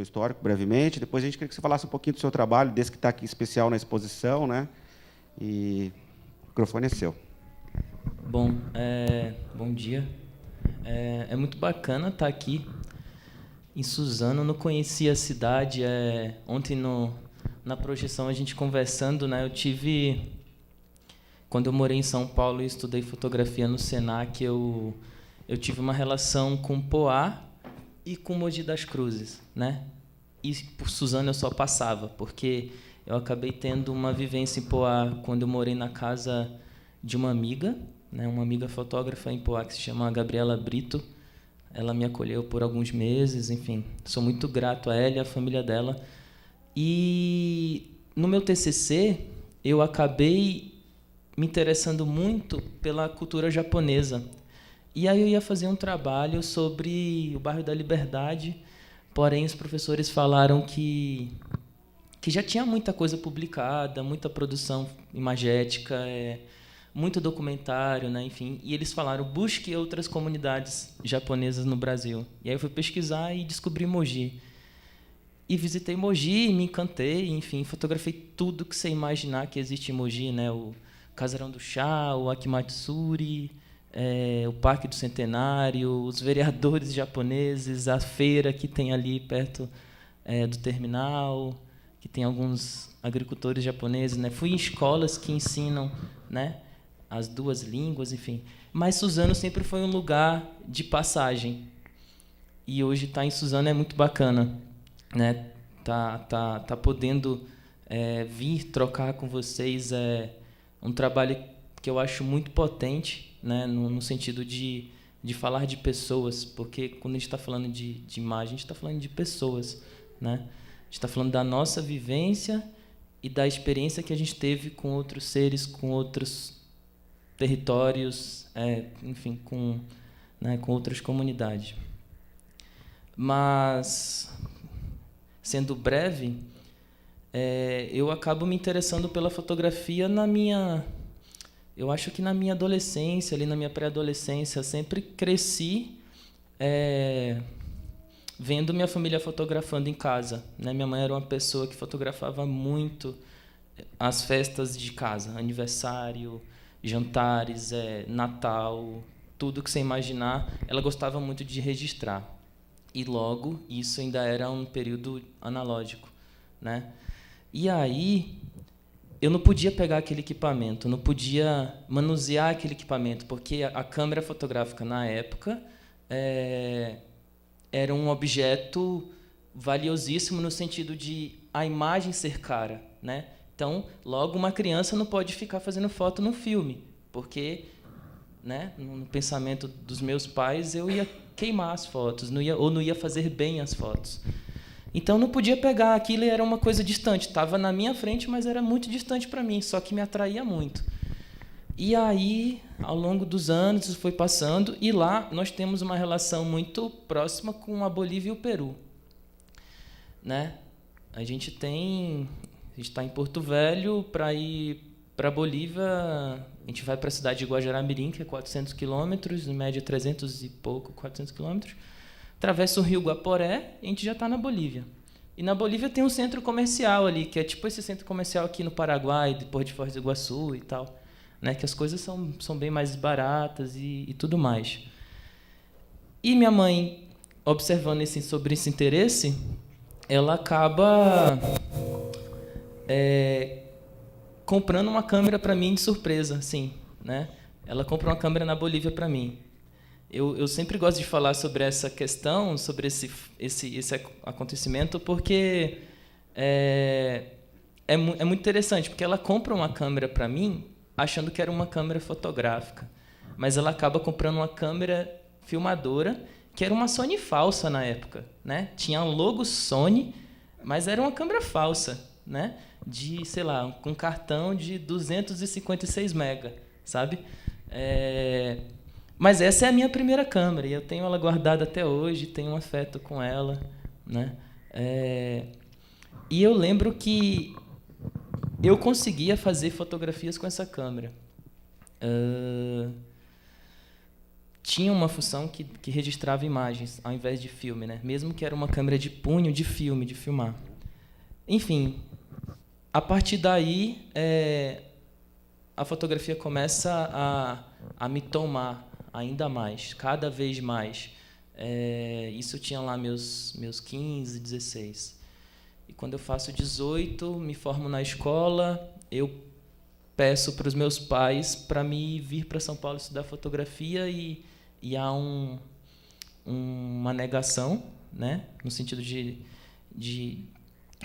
histórico brevemente. Depois a gente queria que você falasse um pouquinho do seu trabalho, desse que está aqui especial na exposição, né? E o microfone é seu. Bom, bom dia. É muito bacana estar aqui em Suzano. Eu não conhecia a cidade. Ontem na projeção a gente conversando, né? Quando eu morei em São Paulo e estudei fotografia no Senac, eu tive uma relação com Poá e com Mogi das Cruzes, né? E por Suzano eu só passava, porque eu acabei tendo uma vivência em Poá quando eu morei na casa de uma amiga, né? Uma amiga fotógrafa em Poá que se chama Gabriela Brito. Ela me acolheu por alguns meses, enfim. Sou muito grato a ela e à família dela. E no meu TCC eu acabei me interessando muito pela cultura japonesa. E aí eu ia fazer um trabalho sobre o bairro da Liberdade, porém os professores falaram que já tinha muita coisa publicada, muita produção imagética, muito documentário, né, enfim. E eles falaram, busque outras comunidades japonesas no Brasil. E aí eu fui pesquisar e descobri Mogi. E visitei Mogi, me encantei, enfim, fotografei tudo que você imaginar que existe em Mogi, né, o Casarão do Chá, o Akimatsuri, o Parque do Centenário, os vereadores japoneses, a feira que tem ali perto do terminal, que tem alguns agricultores japoneses, né? Fui em escolas que ensinam, né, as duas línguas, enfim. Mas Suzano sempre foi um lugar de passagem. E hoje estar em Suzano é muito bacana, né? Tá podendo vir trocar com vocês um trabalho que eu acho muito potente, né, no sentido de falar de pessoas, porque quando a gente está falando de imagem, a gente está falando de pessoas, né? A gente está falando da nossa vivência e da experiência que a gente teve com outros seres, com outros territórios, enfim, com outras comunidades. Mas, sendo breve, eu acabo me interessando pela fotografia eu acho que na minha adolescência, ali na minha pré-adolescência, sempre cresci vendo minha família fotografando em casa, né? Minha mãe era uma pessoa que fotografava muito as festas de casa, aniversário, jantares, Natal, tudo que você imaginar, ela gostava muito de registrar. E logo, isso ainda era um período analógico, né? E aí eu não podia pegar aquele equipamento, não podia manusear aquele equipamento, porque a câmera fotográfica, na época, era um objeto valiosíssimo no sentido de a imagem ser cara, né? Então, logo, uma criança não pode ficar fazendo foto no filme, porque, né, no pensamento dos meus pais, eu ia queimar as fotos, ou não ia fazer bem as fotos. Então, não podia pegar aquilo e era uma coisa distante. Estava na minha frente, mas era muito distante para mim, só que me atraía muito. E aí, ao longo dos anos, isso foi passando, e lá nós temos uma relação muito próxima com a Bolívia e o Peru, né? A gente está em Porto Velho, para ir para a Bolívia, a gente vai para a cidade de Guajará-Mirim, que é 400 quilômetros, em média 300 e pouco, 400 quilômetros. Atravessa o rio Guaporé e a gente já está na Bolívia. E na Bolívia tem um centro comercial ali, que é tipo esse centro comercial aqui no Paraguai, depois de Foz do Iguaçu e tal, né? Que as coisas são bem mais baratas e tudo mais. E minha mãe, observando sobre esse interesse, ela acaba comprando uma câmera para mim de surpresa, assim, né? Ela compra uma câmera na Bolívia para mim. Eu sempre gosto de falar sobre essa questão, sobre esse acontecimento, porque é muito interessante, porque ela compra uma câmera para mim achando que era uma câmera fotográfica, mas ela acaba comprando uma câmera filmadora, que era uma Sony falsa na época, né? Tinha um logo Sony, mas era uma câmera falsa, né? De, sei lá, com cartão de 256 mega, sabe? Mas essa é a minha primeira câmera, e eu tenho ela guardada até hoje, tenho um afeto com ela, né? E eu lembro que eu conseguia fazer fotografias com essa câmera. tinha uma função que registrava imagens, ao invés de filme, né? Mesmo que era uma câmera de punho de filme, de filmar. Enfim, a partir daí, a fotografia começa a me tomar ainda mais, cada vez mais. Isso eu tinha lá meus 15, 16. E quando eu faço 18, me formo na escola, eu peço para os meus pais para me vir para São Paulo estudar fotografia e há uma negação, né? No sentido de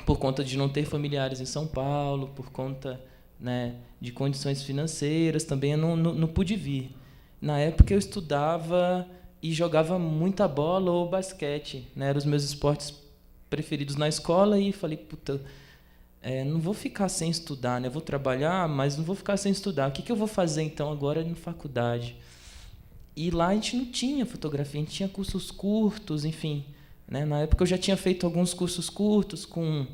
por conta de não ter familiares em São Paulo, por conta, né, de condições financeiras, também eu não pude vir. Na época eu estudava e jogava muita bola ou basquete, né? Eram os meus esportes preferidos na escola e falei, puta, não vou ficar sem estudar, né? Eu vou trabalhar, mas não vou ficar sem estudar. O que eu vou fazer então agora na faculdade? E lá a gente não tinha fotografia, a gente tinha cursos curtos, enfim, né? Na época eu já tinha feito alguns cursos curtos com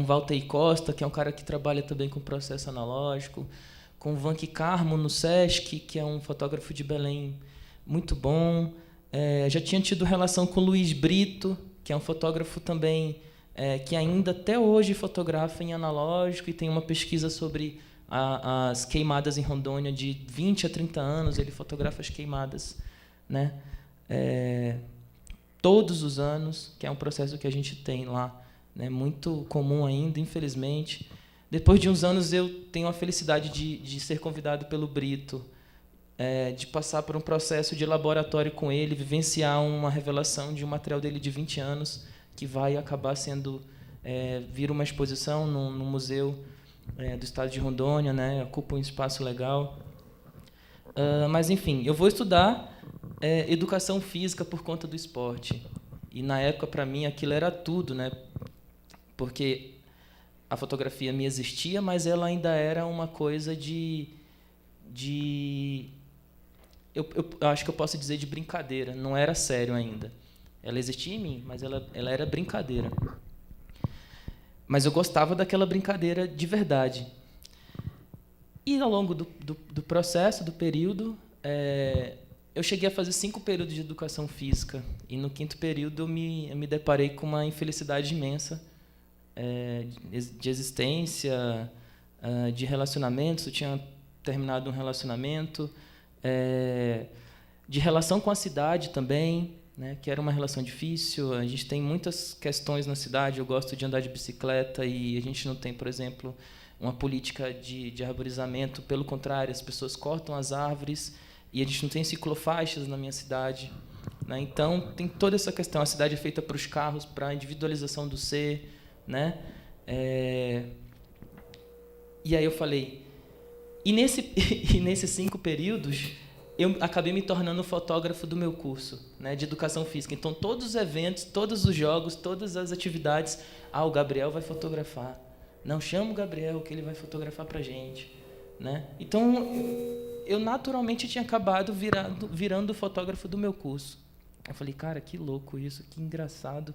Walter Costa, que é um cara que trabalha também com processo analógico, com Vanky Carmo no Sesc, que é um fotógrafo de Belém muito bom. Já tinha tido relação com Luiz Brito, que é um fotógrafo também que ainda até hoje fotografa em analógico e tem uma pesquisa sobre as queimadas em Rondônia de 20 a 30 anos. Ele fotografa as queimadas, né? Todos os anos, que é um processo que a gente tem lá, né? Muito comum ainda, infelizmente. Depois de uns anos, eu tenho a felicidade de ser convidado pelo Brito, de passar por um processo de laboratório com ele, vivenciar uma revelação de um material dele de 20 anos, que vai acabar sendo vir uma exposição no museu do estado de Rondônia, né? Ocupa um espaço legal. Mas, enfim, eu vou estudar educação física por conta do esporte. E, na época, para mim, aquilo era tudo, né? Porque a fotografia me existia, mas ela ainda era uma coisa eu acho que eu posso dizer de brincadeira, não era sério ainda. Ela existia em mim, mas ela era brincadeira. Mas eu gostava daquela brincadeira de verdade. E, ao longo do processo, do período, eu cheguei a fazer 5 períodos de educação física. E, no 5º período, eu me deparei com uma infelicidade imensa de existência, de relacionamentos. Eu tinha terminado um relacionamento, de relação com a cidade também, né, que era uma relação difícil. A gente tem muitas questões na cidade. Eu gosto de andar de bicicleta e a gente não tem, por exemplo, uma política de arborizamento. Pelo contrário, as pessoas cortam as árvores e a gente não tem ciclofaixas na minha cidade, né? Então, tem toda essa questão. A cidade é feita para os carros, para a individualização do ser, né? E aí eu falei... E nesses 5 períodos, eu acabei me tornando fotógrafo do meu curso, né, de educação física. Então, todos os eventos, todos os jogos, todas as atividades, o Gabriel vai fotografar. Não, chama o Gabriel, que ele vai fotografar para a gente, né? Então, eu naturalmente tinha acabado virando fotógrafo do meu curso. Eu falei, cara, que louco isso, que engraçado.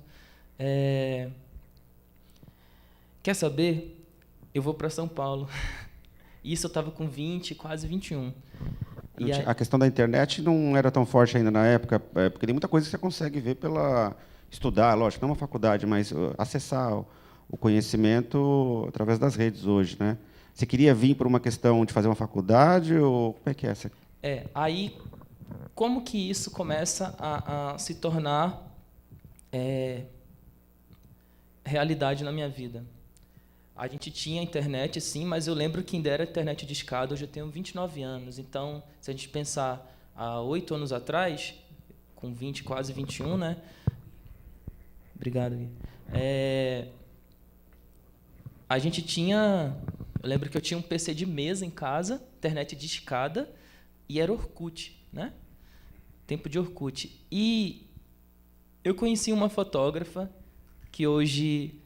Quer saber? Eu vou para São Paulo. Isso eu estava com 20, quase 21. A questão da internet não era tão forte ainda na época, porque tem muita coisa que você consegue ver estudar, lógico, não é uma faculdade, mas acessar o conhecimento através das redes hoje, né? Você queria vir por uma questão de fazer uma faculdade ou como é que é essa? Aí como que isso começa a se tornar realidade na minha vida? A gente tinha internet, sim, mas eu lembro que ainda era internet de escada. Hoje eu tenho 29 anos. Então, se a gente pensar há 8 anos atrás, com 20, quase 21, né? Obrigado, Gui. A gente tinha... Eu lembro que eu tinha um PC de mesa em casa, internet de escada, e era Orkut, né? Tempo de Orkut. E eu conheci uma fotógrafa que hoje...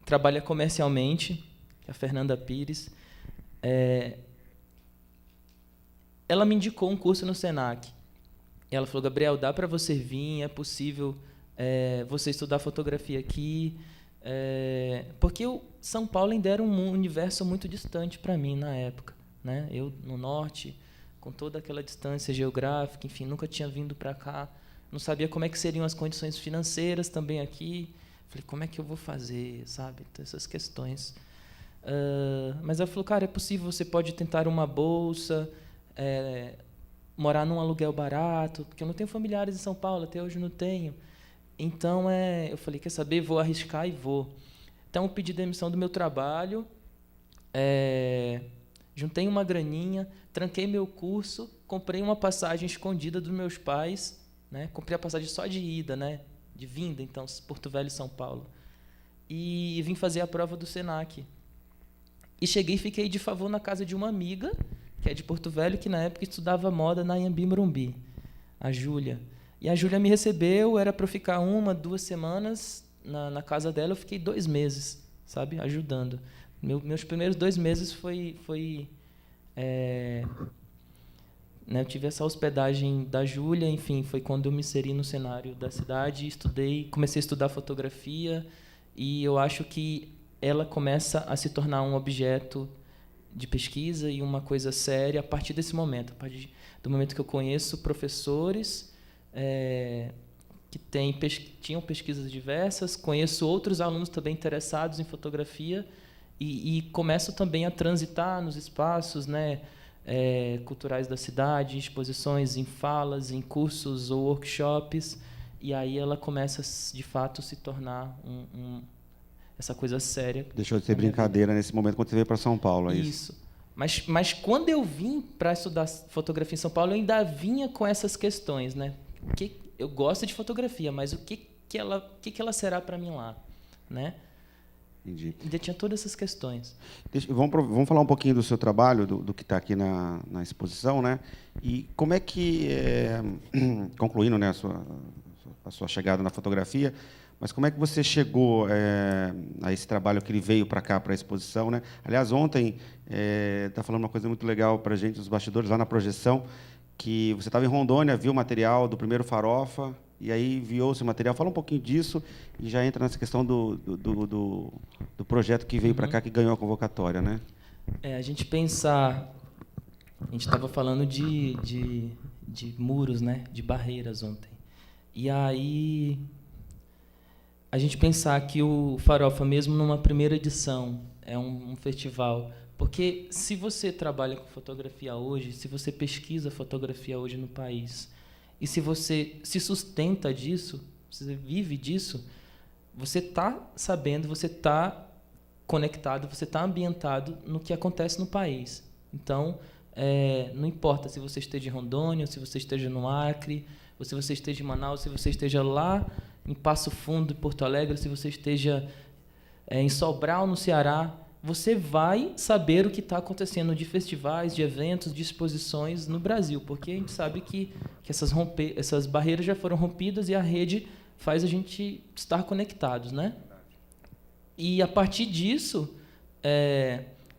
trabalha comercialmente, a Fernanda Pires. Ela me indicou um curso no Senac. E ela falou, Gabriel, dá para você vir, é possível você estudar fotografia aqui. Porque São Paulo ainda era um universo muito distante para mim na época, né? Eu, no norte, com toda aquela distância geográfica, enfim, nunca tinha vindo para cá, não sabia como é que seriam as condições financeiras também aqui. Falei, como é que eu vou fazer, sabe? Então, essas questões. Mas ela falou, cara, é possível, você pode tentar uma bolsa, morar num aluguel barato, porque eu não tenho familiares em São Paulo, até hoje não tenho. Então, eu falei, quer saber, vou arriscar e vou. Então, eu pedi demissão do meu trabalho, juntei uma graninha, tranquei meu curso, comprei uma passagem escondida dos meus pais, né? Comprei a passagem só de ida, né? De vinda, então, Porto Velho, São Paulo. E vim fazer a prova do Senac. E cheguei e fiquei de favor na casa de uma amiga, que é de Porto Velho, que na época estudava moda na Anhembi Morumbi, a Júlia. E a Júlia me recebeu, era para eu ficar 1, 2 semanas na casa dela, eu fiquei 2 meses, sabe, ajudando. Meus primeiros 2 meses foi né, eu tive essa hospedagem da Júlia, enfim, foi quando eu me inseri no cenário da cidade, comecei a estudar fotografia, e eu acho que ela começa a se tornar um objeto de pesquisa e uma coisa séria a partir desse momento, a partir do momento que eu conheço professores que tinham pesquisas diversas, conheço outros alunos também interessados em fotografia e começo também a transitar nos espaços, né, culturais da cidade, em exposições, em falas, em cursos ou workshops, e aí ela começa, de fato, a se tornar essa coisa séria. Deixou de ser brincadeira nesse momento quando você veio para São Paulo, é isso? Isso. Mas quando eu vim para estudar fotografia em São Paulo, eu ainda vinha com essas questões, né? Eu gosto de fotografia, mas o que ela será para mim lá, né? Entendi. Ainda tinha todas essas questões. Vamos falar um pouquinho do seu trabalho, do que está aqui na exposição, né? E como é que, concluindo, né, a sua chegada na fotografia, mas como é que você chegou a esse trabalho que ele veio para cá, para a exposição, né? Aliás, ontem está falando uma coisa muito legal para a gente, os bastidores, lá na projeção, que você estava em Rondônia, viu o material do primeiro Farofa, e aí enviou-se o material. Fala um pouquinho disso e já entra nessa questão do projeto que veio para cá, que ganhou a convocatória, né? A gente pensar... A gente estava falando de muros, né? De barreiras ontem. E aí... A gente pensar que o Farofa, mesmo numa primeira edição, é um festival... Porque se você trabalha com fotografia hoje, se você pesquisa fotografia hoje no país, e se você se sustenta disso, você vive disso, você está sabendo, você está conectado, você está ambientado no que acontece no país. Então, não importa se você esteja em Rondônia, se você esteja no Acre, ou se você esteja em Manaus, se você esteja lá em Passo Fundo, em Porto Alegre, se você esteja em Sobral, no Ceará, você vai saber o que está acontecendo de festivais, de eventos, de exposições no Brasil, porque a gente sabe que essas barreiras já foram rompidas e a rede faz a gente estar conectados, né? E, a partir disso,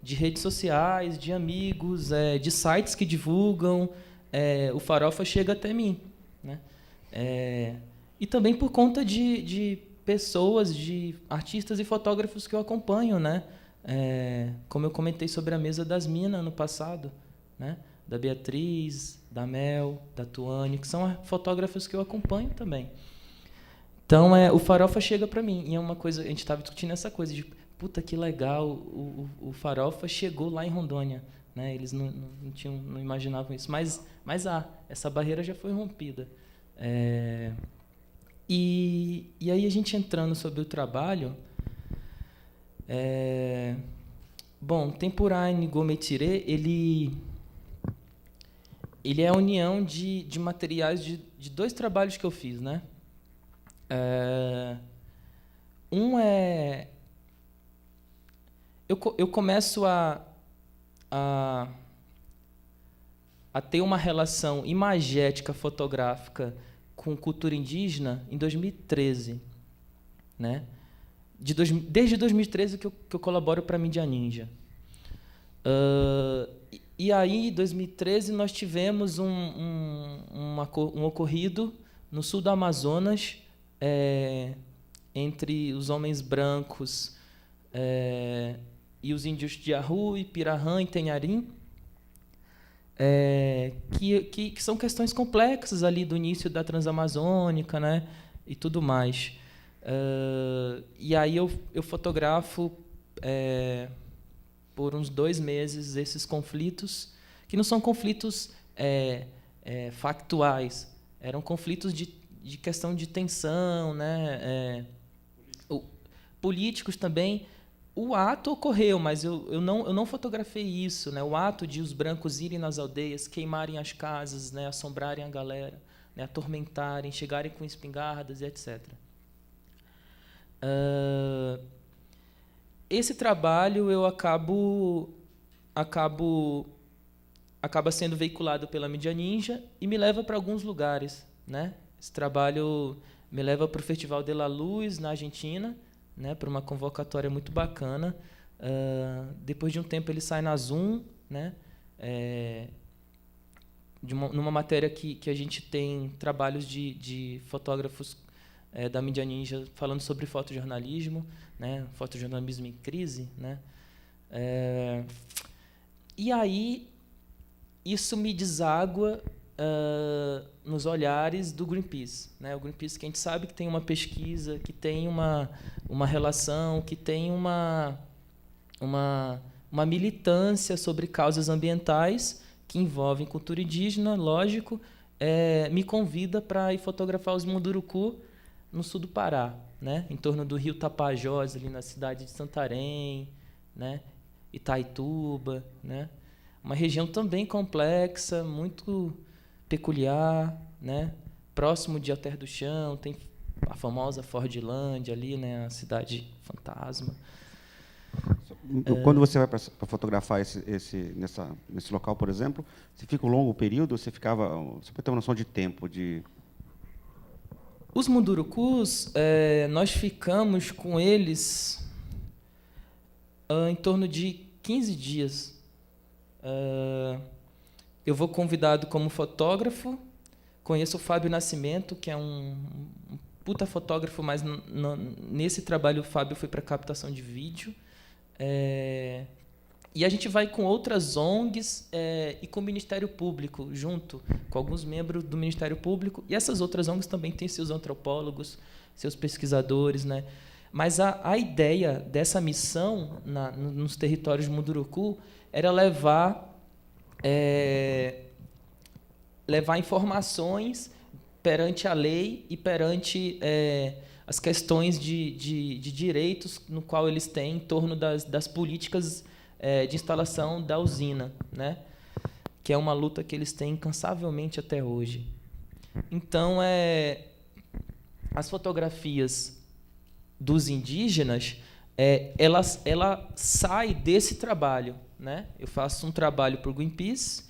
de redes sociais, de amigos, de sites que divulgam, o Farofa chega até mim, né? E também por conta de pessoas, de artistas e fotógrafos que eu acompanho, né? Como eu comentei sobre a Mesa das Minas no passado, né? Da Beatriz, da Mel, da Tuane, que são fotógrafos que eu acompanho também. Então, o Farofa chega para mim, e é uma coisa, a gente estava discutindo essa coisa de, puta, que legal, o Farofa chegou lá em Rondônia, né? Eles não imaginavam isso, mas essa barreira já foi rompida. E aí a gente entrando sobre o trabalho, bom, Tempurain Gometire, ele é a união de materiais de 2 trabalhos que eu fiz, né? Eu começo a ter uma relação imagética fotográfica com cultura indígena em 2013, né? Desde 2013 que eu colaboro para a Mídia Ninja. E aí, em 2013, nós tivemos um ocorrido no sul do Amazonas, entre os homens brancos e os índios de Arru, Pirahã e Tenharim. que são questões complexas ali do início da Transamazônica, né, e tudo mais. E aí eu fotografo por uns 2 meses esses conflitos, que não são conflitos factuais, eram conflitos de questão de tensão, né, políticos também. O ato ocorreu, mas eu não fotografei isso, né? O ato de os brancos irem nas aldeias, queimarem as casas, né? Assombrarem a galera, né? Atormentarem, chegarem com espingardas e etc. Esse trabalho eu acaba sendo veiculado pela Mídia Ninja e me leva para alguns lugares, né? Esse trabalho me leva para o Festival de la Luz, na Argentina, né, para uma convocatória muito bacana. Depois de um tempo ele sai na Zoom, né, numa matéria que a gente tem trabalhos de fotógrafos da Mídia Ninja falando sobre fotojornalismo, né, fotojornalismo em crise, né. E aí isso me deságua nos olhares do Greenpeace, né? O Greenpeace, que a gente sabe que tem uma pesquisa, que tem uma relação, que tem uma militância sobre causas ambientais que envolvem cultura indígena, lógico, me convida para ir fotografar os Munduruku no sul do Pará, né? Em torno do rio Tapajós, ali na cidade de Santarém, né? Itaituba, né? Uma região também complexa, muito peculiar, né? Próximo de Alter do Chão, tem a famosa Fordlândia ali, né? A cidade fantasma. Quando você vai para fotografar nesse local, por exemplo, você fica um longo período? Você pode ter uma noção de tempo? Os Mundurucus, nós ficamos com eles em torno de 15 dias. Eu vou convidado como fotógrafo, conheço o Fábio Nascimento, que é um puta fotógrafo, mas nesse trabalho o Fábio foi para captação de vídeo. E a gente vai com outras ONGs e com o Ministério Público, junto com alguns membros do Ministério Público. E essas outras ONGs também têm seus antropólogos, seus pesquisadores, né? Mas a ideia dessa missão nos territórios de Munduruku era levar informações perante a lei e perante as questões de direitos no qual eles têm em torno das políticas de instalação da usina, né? Que é uma luta que eles têm incansavelmente até hoje. Então, as fotografias dos indígenas, ela sai desse trabalho, né? Eu faço um trabalho para o Greenpeace,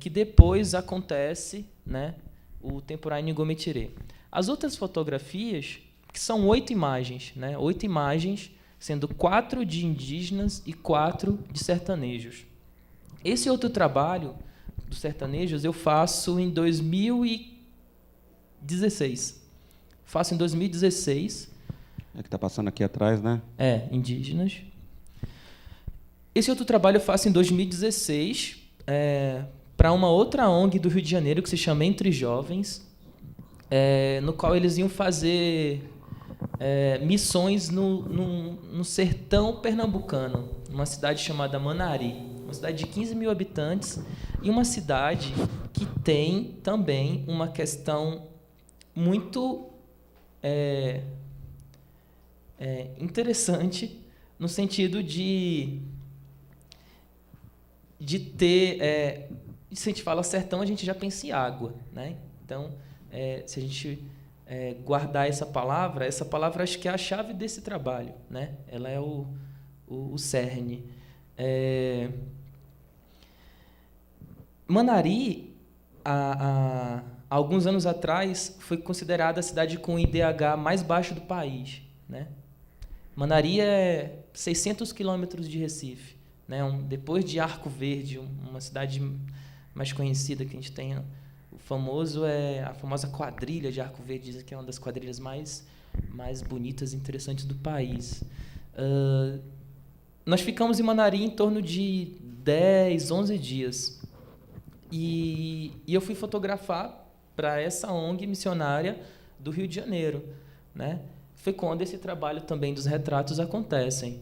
que depois acontece, né, o Temporais Nigometirê. As outras fotografias, que são 8 imagens, né, 8 imagens, sendo 4 de indígenas e 4 de sertanejos. Esse outro trabalho dos sertanejos eu faço em 2016. Faço em 2016. É que está passando aqui atrás, né? Indígenas. Esse outro trabalho eu faço em 2016 para uma outra ONG do Rio de Janeiro que se chama Entre Jovens, no qual eles iam fazer missões no sertão pernambucano, numa cidade chamada Manari, uma cidade de 15 mil habitantes e uma cidade que tem também uma questão muito interessante no sentido de ter... se a gente fala sertão, a gente já pensa em água, né? Então, se a gente guardar essa palavra acho que é a chave desse trabalho, né? Ela é o cerne. Manari, há alguns anos atrás, foi considerada a cidade com o IDH mais baixo do país, né? Manari é 600 quilômetros de Recife, né? Depois de Arco Verde, uma cidade mais conhecida que a gente tem, o famoso a famosa quadrilha de Arco Verde, dizem que é uma das quadrilhas mais bonitas e interessantes do país. Nós ficamos em Manari em torno de 10, 11 dias. eu fui fotografar para essa ONG missionária do Rio de Janeiro, né? Foi quando esse trabalho também dos retratos acontecem.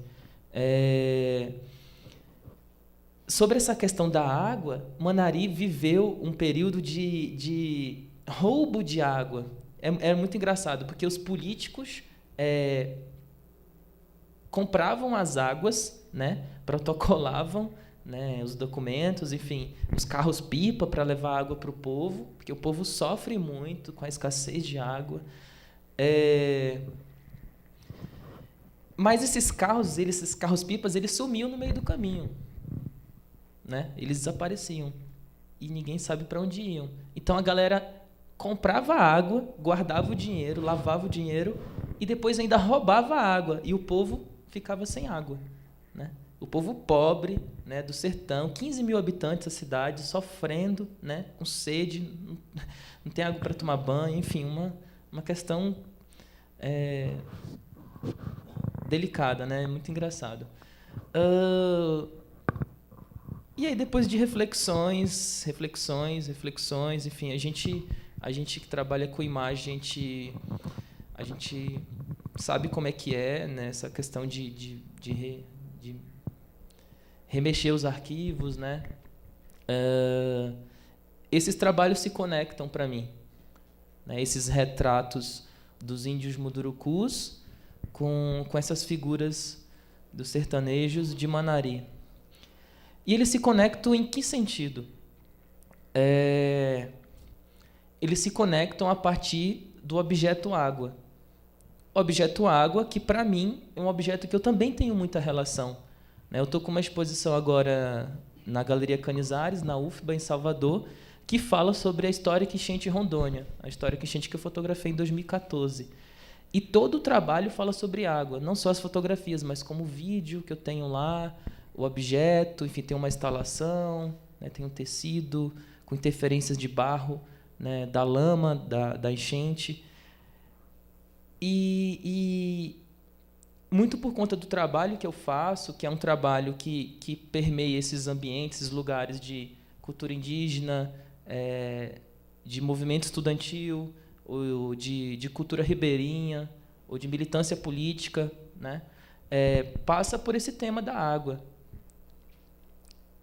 Sobre essa questão da água, Manari viveu um período de roubo de água. É muito engraçado, porque os políticos compravam as águas, né? Protocolavam, né, os documentos, enfim, os carros-pipa para levar água para o povo, porque o povo sofre muito com a escassez de água. Mas esses carros-pipas, eles sumiam no meio do caminho, né? Eles desapareciam e ninguém sabe para onde iam. Então a galera comprava água, guardava o dinheiro, lavava o dinheiro e depois ainda roubava a água e o povo ficava sem água, né? O povo pobre, né, do sertão, 15 mil habitantes da cidade, sofrendo, né, com sede, não tem água para tomar banho, enfim, uma questão delicada, né, muito engraçado. E aí, depois de reflexões, enfim, a gente que trabalha com imagem, a gente sabe como é que é, né, essa questão de remexer os arquivos, né? Esses trabalhos se conectam para mim, né? Esses retratos dos índios Mundurucus com essas figuras dos sertanejos de Manari. E eles se conectam em que sentido? Eles se conectam a partir do objeto água. O objeto água, que para mim é um objeto que eu também tenho muita relação. Eu estou com uma exposição agora na Galeria Canizares, na UFBA, em Salvador, que fala sobre a histórica enchente Rondônia, a histórica enchente que eu fotografei em 2014. E todo o trabalho fala sobre água, não só as fotografias, mas como o vídeo que eu tenho lá, o objeto, enfim, tem uma instalação, né, tem um tecido com interferências de barro, né, da lama, da enchente. E muito por conta do trabalho que eu faço, que é um trabalho que permeia esses ambientes, esses lugares de cultura indígena, de movimento estudantil, ou de cultura ribeirinha, ou de militância política, né? Passa por esse tema da água.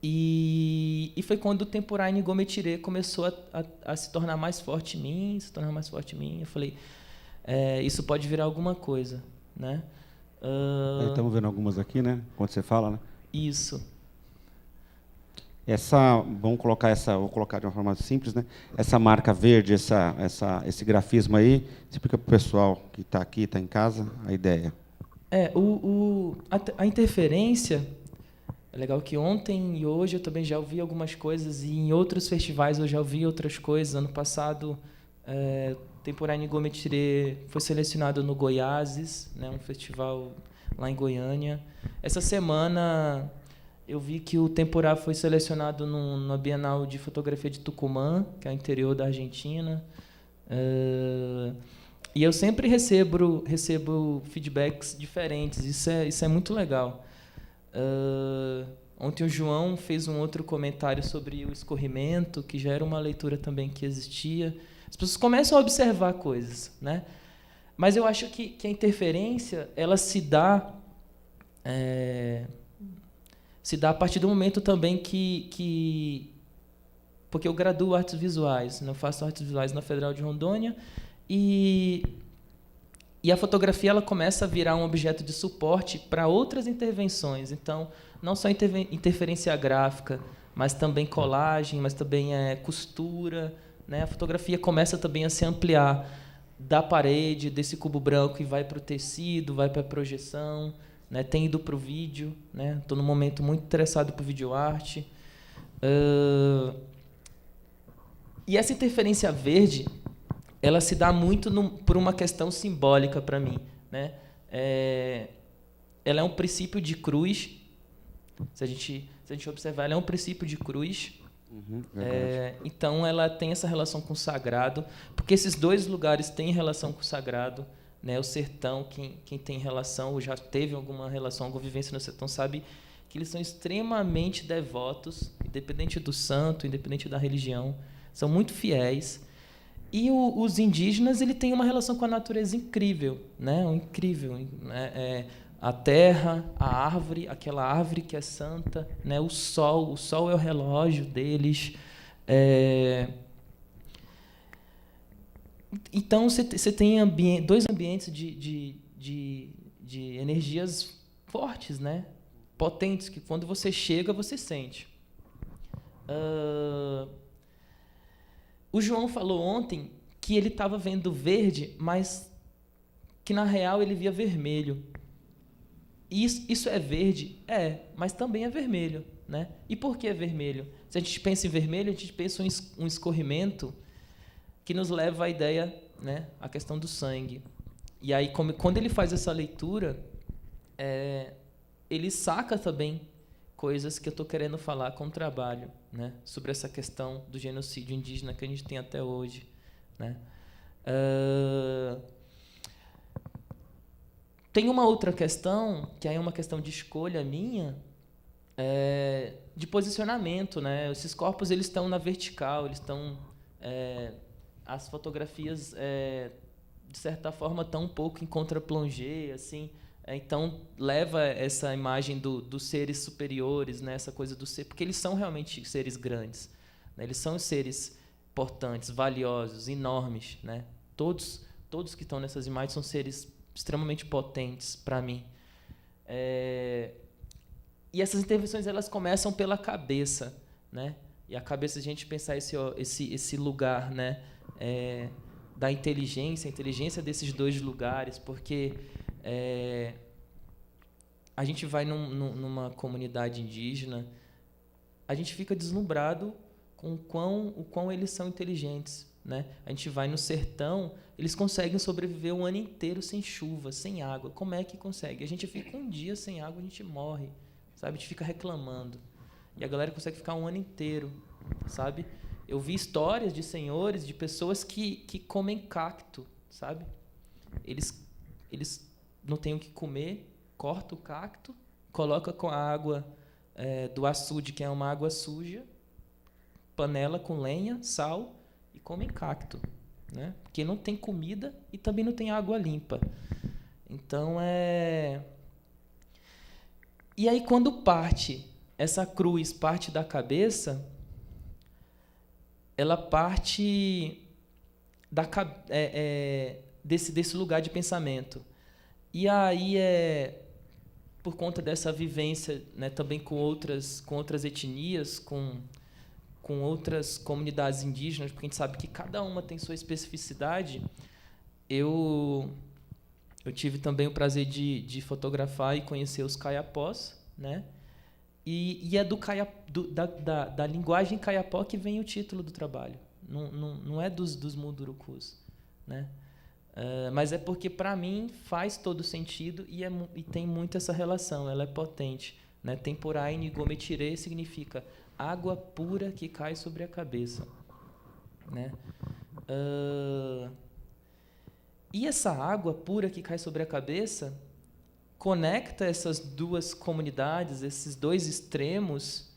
E foi quando o Temporai Ngometiere começou a se tornar mais forte em mim, Eu falei, isso pode virar alguma coisa, né? Estamos vendo algumas aqui, né? Quando você fala, né? Isso. Vou colocar de uma forma simples, né? Essa marca verde, esse grafismo aí, explica para o pessoal que está aqui, está em casa, a ideia. A interferência, é legal que ontem e hoje eu também já ouvi algumas coisas, e em outros festivais eu já ouvi outras coisas. Ano passado, Temporai Ngometiere foi selecionado no Goiáses, né, um festival lá em Goiânia. Essa semana eu vi que o Temporá foi selecionado na Bienal de Fotografia de Tucumã, que é o interior da Argentina. E eu sempre recebo feedbacks diferentes. Isso é muito legal. Ontem o João fez um outro comentário sobre o escorrimento, que já era uma leitura também que existia. As pessoas começam a observar coisas, né? Mas eu acho que a interferência ela se dá a partir do momento também porque eu graduo artes visuais, né? Eu faço artes visuais na Federal de Rondônia e a fotografia ela começa a virar um objeto de suporte para outras intervenções. Então, não só interferência gráfica, mas também colagem, mas também costura, né? A fotografia começa também a se ampliar da parede, desse cubo branco, e vai para o tecido, vai para a projeção, né? Tem ido para o vídeo, né? Estou num momento muito interessado por videoarte. E essa interferência verde, ela se dá muito por uma questão simbólica para mim, né? Ela é um princípio de cruz. Se a gente observar, ela é um princípio de cruz. Então, ela tem essa relação com o sagrado, porque esses dois lugares têm relação com o sagrado, né? O sertão, quem tem relação, ou já teve alguma relação, alguma vivência no sertão, sabe que eles são extremamente devotos, independente do santo, independente da religião, são muito fiéis. E os indígenas, ele tem uma relação com a natureza incrível, né? Incrível, né? A terra, a árvore, aquela árvore que é santa, né? O sol é o relógio deles. Então, você tem dois ambientes de energias fortes, né? Potentes, que quando você chega, você sente. O João falou ontem que ele estava vendo verde, mas que, na real, ele via vermelho. Isso é verde? Mas também é vermelho, né? E por que é vermelho? Se a gente pensa em vermelho, a gente pensa em um escorrimento que nos leva à ideia, né, a questão do sangue. E aí, quando ele faz essa leitura, ele saca também coisas que eu estou querendo falar com o trabalho, né, sobre essa questão do genocídio indígena que a gente tem até hoje, né? Tem uma outra questão, que aí é uma questão de escolha minha, de posicionamento, né? Esses corpos, eles estão na vertical, eles estão... as fotografias, de certa forma, estão um pouco em contra-plongé, assim, então leva essa imagem dos seres superiores, né? Essa coisa do ser, porque eles são realmente seres grandes, né? Eles são seres importantes, valiosos, enormes, né? Todos que estão nessas imagens são seres extremamente potentes para mim. E essas intervenções, elas começam pela cabeça, né? E a cabeça, a gente pensar esse lugar, né, da inteligência, a inteligência desses dois lugares, porque a gente vai numa comunidade indígena, a gente fica deslumbrado com o quão eles são inteligentes, né? A gente vai no sertão, eles conseguem sobreviver um ano inteiro sem chuva, sem água. Como é que consegue? A gente fica um dia sem água, a gente morre, sabe? A gente fica reclamando. E a galera consegue ficar um ano inteiro, sabe? Eu vi histórias de senhores, de pessoas que comem cacto, sabe? Eles não têm o que comer, corta o cacto, coloca com a água do açude, que é uma água suja, panela com lenha, sal, e comem cacto, né? Porque não tem comida e também não tem água limpa. Então, E aí, quando essa cruz parte da cabeça, ela parte desse lugar de pensamento. E aí, por conta dessa vivência, né, também com outras etnias, com outras comunidades indígenas, porque a gente sabe que cada uma tem sua especificidade, eu tive também o prazer de fotografar e conhecer os caiapós, né? E é da linguagem caiapó que vem o título do trabalho. Não é dos mundurucus, né? Mas é porque, para mim, faz todo sentido e tem muito essa relação, ela é potente, né? Temporaine gometire significa água pura que cai sobre a cabeça, né? E essa água pura que cai sobre a cabeça conecta essas duas comunidades, esses dois extremos,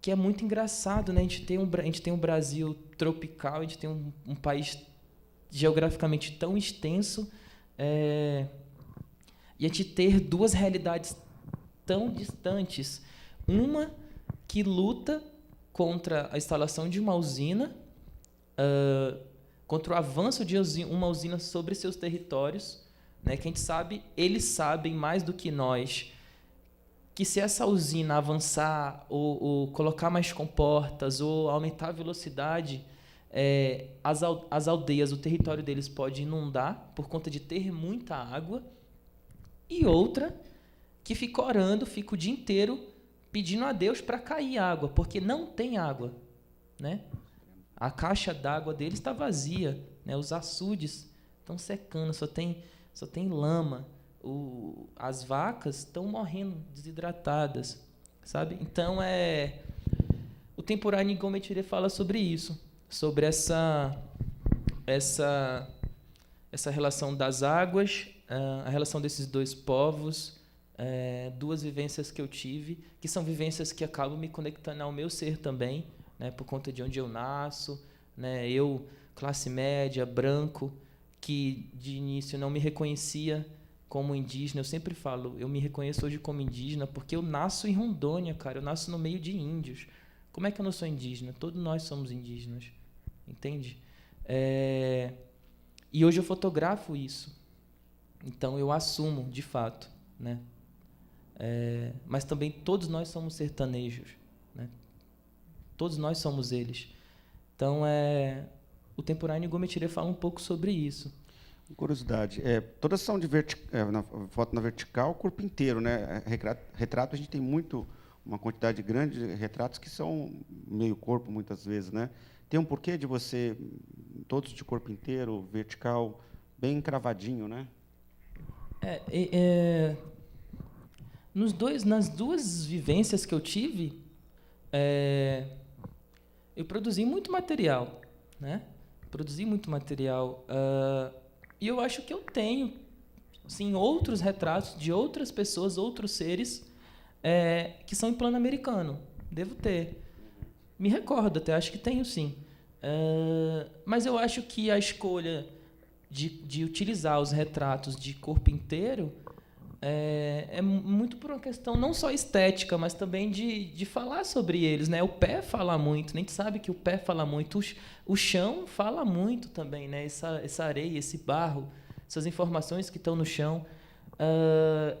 que é muito engraçado, né? A gente tem um Brasil tropical, a gente tem um país geograficamente tão extenso, e a gente ter duas realidades tão distantes. Uma que luta contra a instalação de uma usina, contra o avanço de uma usina sobre seus territórios, né, que a gente sabe, eles sabem mais do que nós, que se essa usina avançar ou colocar mais comportas ou aumentar a velocidade, as aldeias, o território deles pode inundar por conta de ter muita água. E outra que fica orando, fica o dia inteiro pedindo a Deus para cair água, porque não tem água, né? A caixa d'água deles está vazia, né? Os açudes estão secando, só tem lama. As vacas estão morrendo desidratadas, sabe? Então, o Temporaine gometire fala sobre isso, sobre essa relação das águas, a relação desses dois povos, duas vivências que eu tive, que são vivências que acabam me conectando ao meu ser também, né, por conta de onde eu nasço, né, eu, classe média, branco, que de início não me reconhecia como indígena. Eu sempre falo, eu me reconheço hoje como indígena porque eu nasço em Rondônia, cara, eu nasço no meio de índios. Como é que eu não sou indígena? Todos nós somos indígenas, entende? E hoje eu fotografo isso, então eu assumo, de fato, né? Mas também todos nós somos sertanejos, né? Todos nós somos eles. Então, o Temporá Ngometiere fala um pouco sobre isso. Curiosidade, todas são de na foto na vertical, o corpo inteiro, né? Retrato, a gente tem uma quantidade grande de retratos que são meio corpo, muitas vezes, né? Tem um porquê de você, todos de corpo inteiro, vertical, bem cravadinho, né? Nas duas vivências que eu tive, eu produzi muito material, né? Produzi muito material. E eu acho que eu tenho, assim, outros retratos de outras pessoas, outros seres, que são em plano americano. Devo ter. Me recordo até, acho que tenho, sim. Mas eu acho que a escolha de utilizar os retratos de corpo inteiro é muito por uma questão não só estética, mas também de falar sobre eles, né? O pé fala muito, a gente sabe que o pé fala muito, o chão fala muito também, né? Essa areia, esse barro, essas informações que estão no chão.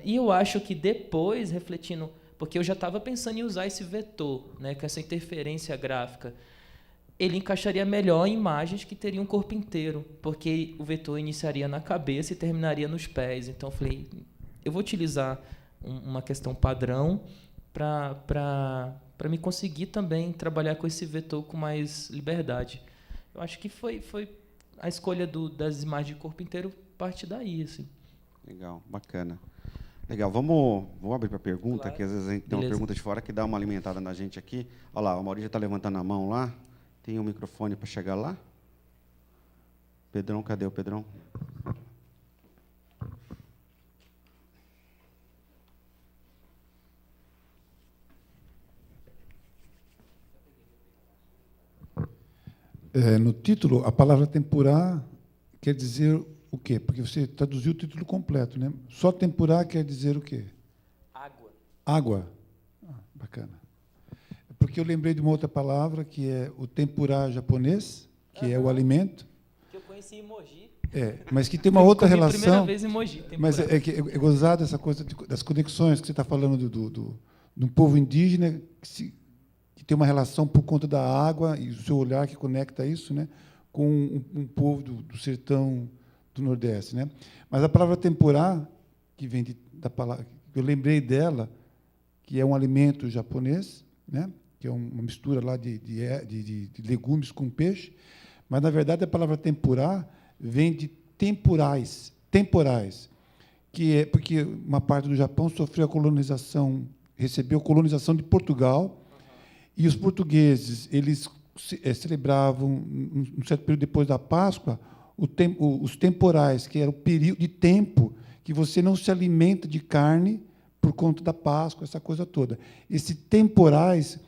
E eu acho que depois, refletindo, porque eu já estava pensando em usar esse vetor, né? Com essa interferência gráfica, ele encaixaria melhor em imagens que teriam um corpo inteiro, porque o vetor iniciaria na cabeça e terminaria nos pés. Então, eu falei, eu vou utilizar uma questão padrão para me conseguir também trabalhar com esse vetor com mais liberdade. Eu acho que foi a escolha das imagens de corpo inteiro parte daí, assim. Legal, bacana. Legal, vamos abrir para pergunta, claro, que às vezes a gente tem uma pergunta de fora que dá uma alimentada na gente aqui. Olha lá, o Maurício já está levantando a mão lá. Tem um microfone para chegar lá? Pedrão, cadê o Pedrão? No título, a palavra tempurá quer dizer o quê? Porque você traduziu o título completo, né? Só tempurá quer dizer o quê? Água. Água. Bacana. Porque eu lembrei de uma outra palavra, que é o tempurá japonês, que é o alimento. Que eu conheci em Mogi. Mas que tem uma outra relação. Primeira vez em Mogi, tempurá. Mas é gozado essa coisa das conexões que você está falando de um povo indígena que tem uma relação por conta da água e o seu olhar que conecta isso, né, com um povo do sertão do Nordeste, né? Mas a palavra tempurá, que vem da palavra, eu lembrei dela, que é um alimento japonês, né, que é uma mistura lá de legumes com peixe, mas na verdade a palavra tempurá vem de temporais, que é porque uma parte do Japão sofreu a colonização, recebeu colonização de Portugal. E os portugueses, eles celebravam, um certo período depois da Páscoa, os temporais, que era o período de tempo que você não se alimenta de carne por conta da Páscoa, essa coisa toda. Esses temporais,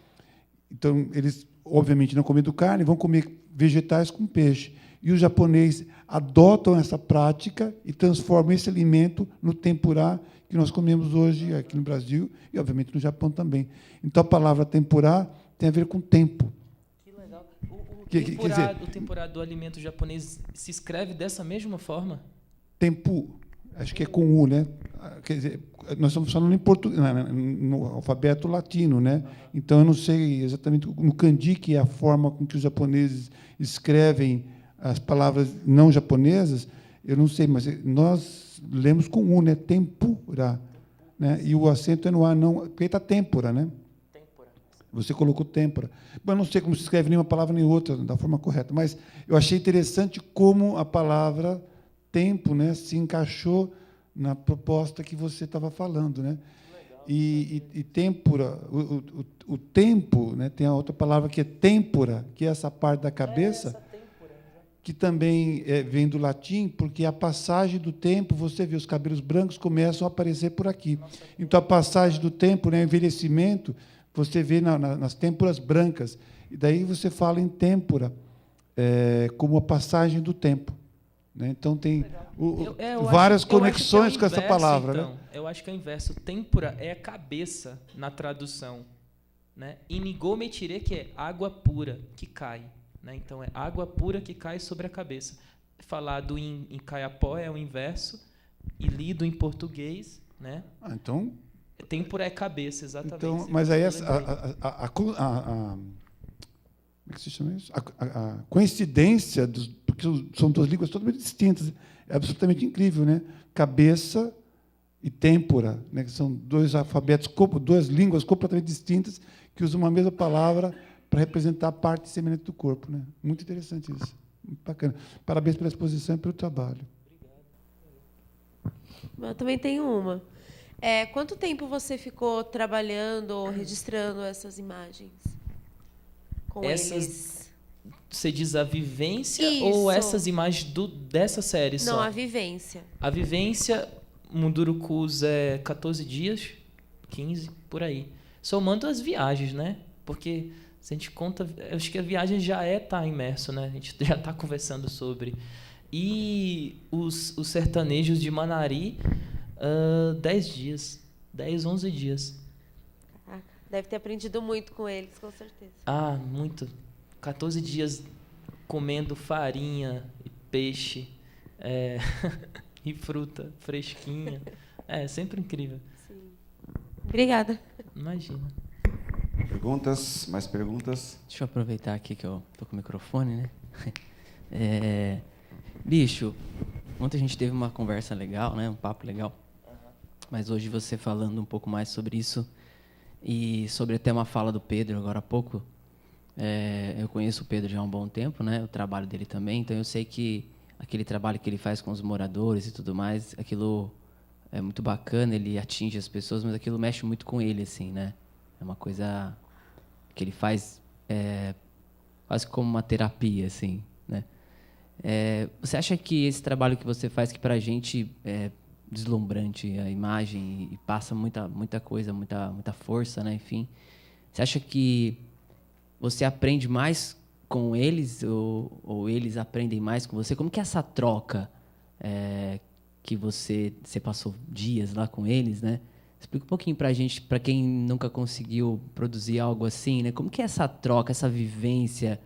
então, eles, obviamente, não comendo carne, vão comer vegetais com peixe. E os japoneses adotam essa prática e transformam esse alimento no tempurá que nós comemos hoje aqui no Brasil e, obviamente, no Japão também. Então, a palavra tempurá tem a ver com tempo. Que legal. O tempurá do alimento japonês se escreve dessa mesma forma? Tempo, acho que é com U, né? Quer dizer, nós estamos falando em português, no alfabeto latino, né? Então, eu não sei exatamente no kanji, que é a forma com que os japoneses escrevem as palavras não japonesas, eu não sei, mas nós lemos com U, né? Tempura, né? E o acento é no A, não, porque está tempura, né? Tempura. Você colocou tempura. Bom, eu não sei como se escreve nenhuma palavra nem outra da forma correta, mas eu achei interessante como a palavra tempo, né, se encaixou na proposta que você estava falando, né? E tempura, o tempo, né, tem a outra palavra que é têmpora, que é essa parte da cabeça, que também vem do latim, porque a passagem do tempo, você vê, os cabelos brancos começam a aparecer por aqui. Então, a passagem do tempo, né, o envelhecimento, você vê nas têmporas brancas. E daí você fala em têmpora, como a passagem do tempo. Né? Então, tem várias conexões com essa palavra. Então, né? Eu acho que é o inverso. Têmpora é a cabeça na tradução. Né? Inigo metire, que é água pura que cai. Né? Então, é água pura que cai sobre a cabeça. Falado em Kayapó é o inverso, e lido em português. Né? Então, têmpora é cabeça, exatamente. Então, mas aí como é que se chama isso? A coincidência, porque são duas línguas totalmente distintas, é absolutamente incrível, né? Cabeça e têmpora, né? Que são dois alfabetos, duas línguas completamente distintas que usam uma mesma palavra para representar a parte semelhante do corpo, né? Muito interessante isso, muito bacana. Parabéns pela exposição e pelo trabalho. Eu também tenho uma. Quanto tempo você ficou trabalhando ou registrando essas imagens com eles? Você diz a vivência Isso. ou essas imagens dessa série só? Não, a vivência. A vivência, Mundurucus é 14 dias, 15, por aí. Somando as viagens, né? Porque se a gente conta, acho que a viagem já tá imerso, né? A gente já está conversando sobre. E os sertanejos de Manari, 10 dias, 10, 11 dias. Deve ter aprendido muito com eles, com certeza. Ah, muito. 14 dias comendo farinha e peixe e fruta fresquinha. É sempre incrível. Sim. Obrigada. Imagina. Perguntas? Mais perguntas? Deixa eu aproveitar aqui que eu tô com o microfone, né? Bicho, ontem a gente teve uma conversa legal, né? Um papo legal. Mas hoje você falando um pouco mais sobre isso e sobre até uma fala do Pedro agora há pouco. Eu conheço o Pedro já há um bom tempo, né? O trabalho dele também, então eu sei que aquele trabalho que ele faz com os moradores e tudo mais, aquilo é muito bacana, ele atinge as pessoas, mas aquilo mexe muito com ele, assim, né? É uma coisa que ele faz quase como uma terapia, assim, né? Você acha que esse trabalho que você faz, que para a gente é deslumbrante, a imagem, e passa muita coisa, muita força, né? Enfim, você acha que você aprende mais com eles ou eles aprendem mais com você? Como que é essa troca que você passou dias lá com eles, né? Explica um pouquinho para a gente, para quem nunca conseguiu produzir algo assim, né? Como que é essa troca, essa vivência?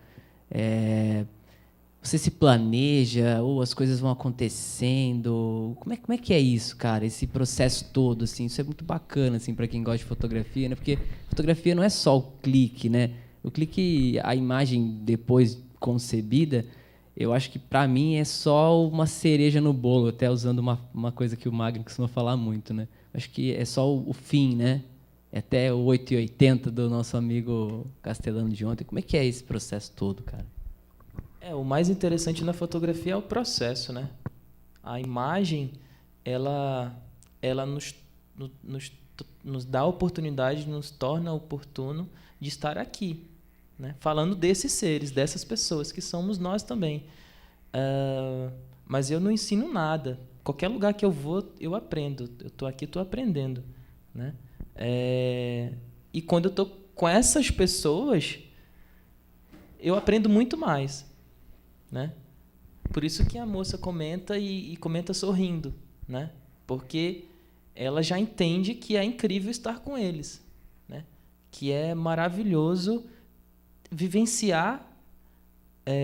Você se planeja ou as coisas vão acontecendo? Como é que é isso, cara? Esse processo todo, assim, isso é muito bacana, assim, para quem gosta de fotografia, né? Porque fotografia não é só o clique, né? O clique, a imagem depois concebida, eu acho que para mim é só uma cereja no bolo, até usando uma coisa que o Magno costuma falar muito, né? Acho que é só o fim, né? É até o 8,80 do nosso amigo Castelano de ontem. Como é que é esse processo todo, cara? O mais interessante na fotografia é o processo, né? A imagem, ela nos dá a oportunidade, nos torna oportuno de estar aqui, né? Falando desses seres, dessas pessoas, que somos nós também. Mas eu não ensino nada. Qualquer lugar que eu vou, eu aprendo. Eu estou aqui, estou aprendendo, né? E quando eu estou com essas pessoas, eu aprendo muito mais, né? Por isso que a moça comenta e comenta sorrindo, né? Porque ela já entende que é incrível estar com eles, né? Que é maravilhoso vivenciar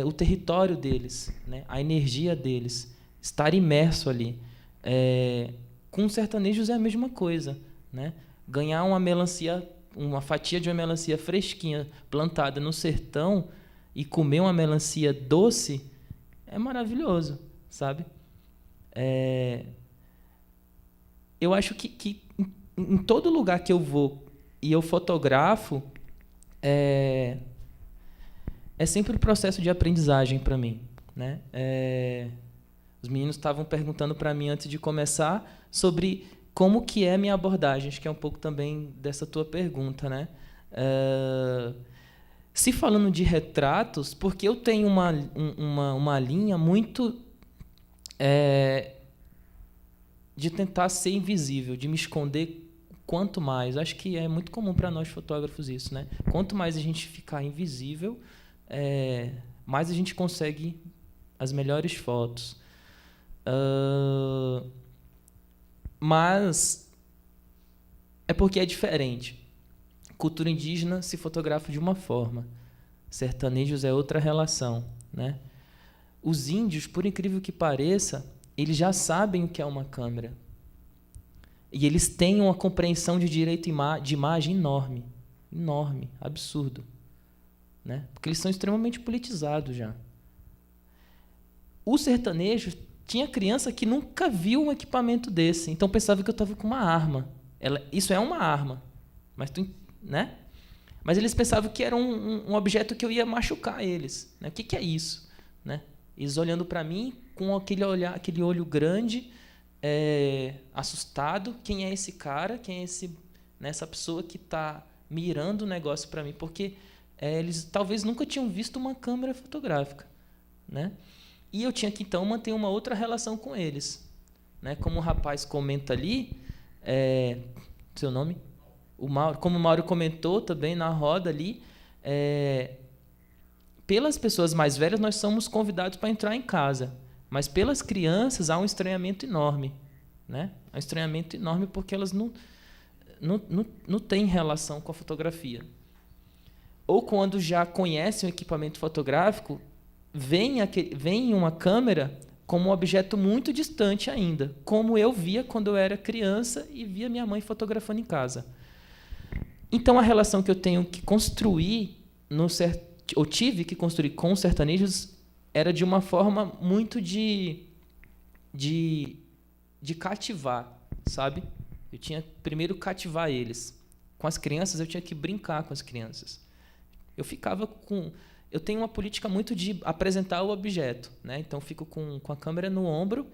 o território deles, né? A energia deles, estar imerso ali. Com sertanejos é a mesma coisa, né? Ganhar uma fatia de uma melancia fresquinha plantada no sertão e comer uma melancia doce é maravilhoso, sabe? Eu acho que em todo lugar que eu vou e eu fotografo, é sempre um processo de aprendizagem para mim, né? Os meninos estavam perguntando para mim antes de começar sobre como que é a minha abordagem, acho que é um pouco também dessa tua pergunta, né? Se falando de retratos, porque eu tenho uma linha muito de tentar ser invisível, de me esconder quanto mais. Acho que é muito comum para nós fotógrafos isso, né? Quanto mais a gente ficar invisível, mais a gente consegue as melhores fotos. Mas é porque é diferente. Cultura indígena se fotografa de uma forma. Sertanejos é outra relação, né? Os índios, por incrível que pareça, eles já sabem o que é uma câmera. E eles têm uma compreensão de direito de imagem enorme. Enorme, absurdo. Né? Porque eles são extremamente politizados já. O sertanejo tinha criança que nunca viu um equipamento desse, então pensava que eu estava com uma arma. Isso é uma arma. Né? Mas eles pensavam que era um objeto que eu ia machucar eles. Né? O que é isso? Né? Eles olhando para mim com aquele olho grande, assustado. Quem é esse cara? Quem é essa pessoa que está mirando o negócio para mim? Porque eles talvez nunca tinham visto uma câmera fotográfica. Né? E eu tinha que, então, manter uma outra relação com eles. Né? Como o rapaz comenta ali, seu nome? O Mauro, como o Mauro comentou também na roda ali, pelas pessoas mais velhas nós somos convidados para entrar em casa, mas pelas crianças há um estranhamento enorme, né? Há um estranhamento enorme porque elas não têm relação com a fotografia. Ou quando já conhecem o equipamento fotográfico, veem uma câmera como um objeto muito distante ainda, como eu via quando eu era criança e via minha mãe fotografando em casa. Então, a relação que eu tenho que construir, ou tive que construir com os sertanejos, era de uma forma muito de cativar, sabe? Eu tinha primeiro cativar eles. Com as crianças, eu tinha que brincar com as crianças. Eu tenho uma política muito de apresentar o objeto, né? Então, fico com a câmera no ombro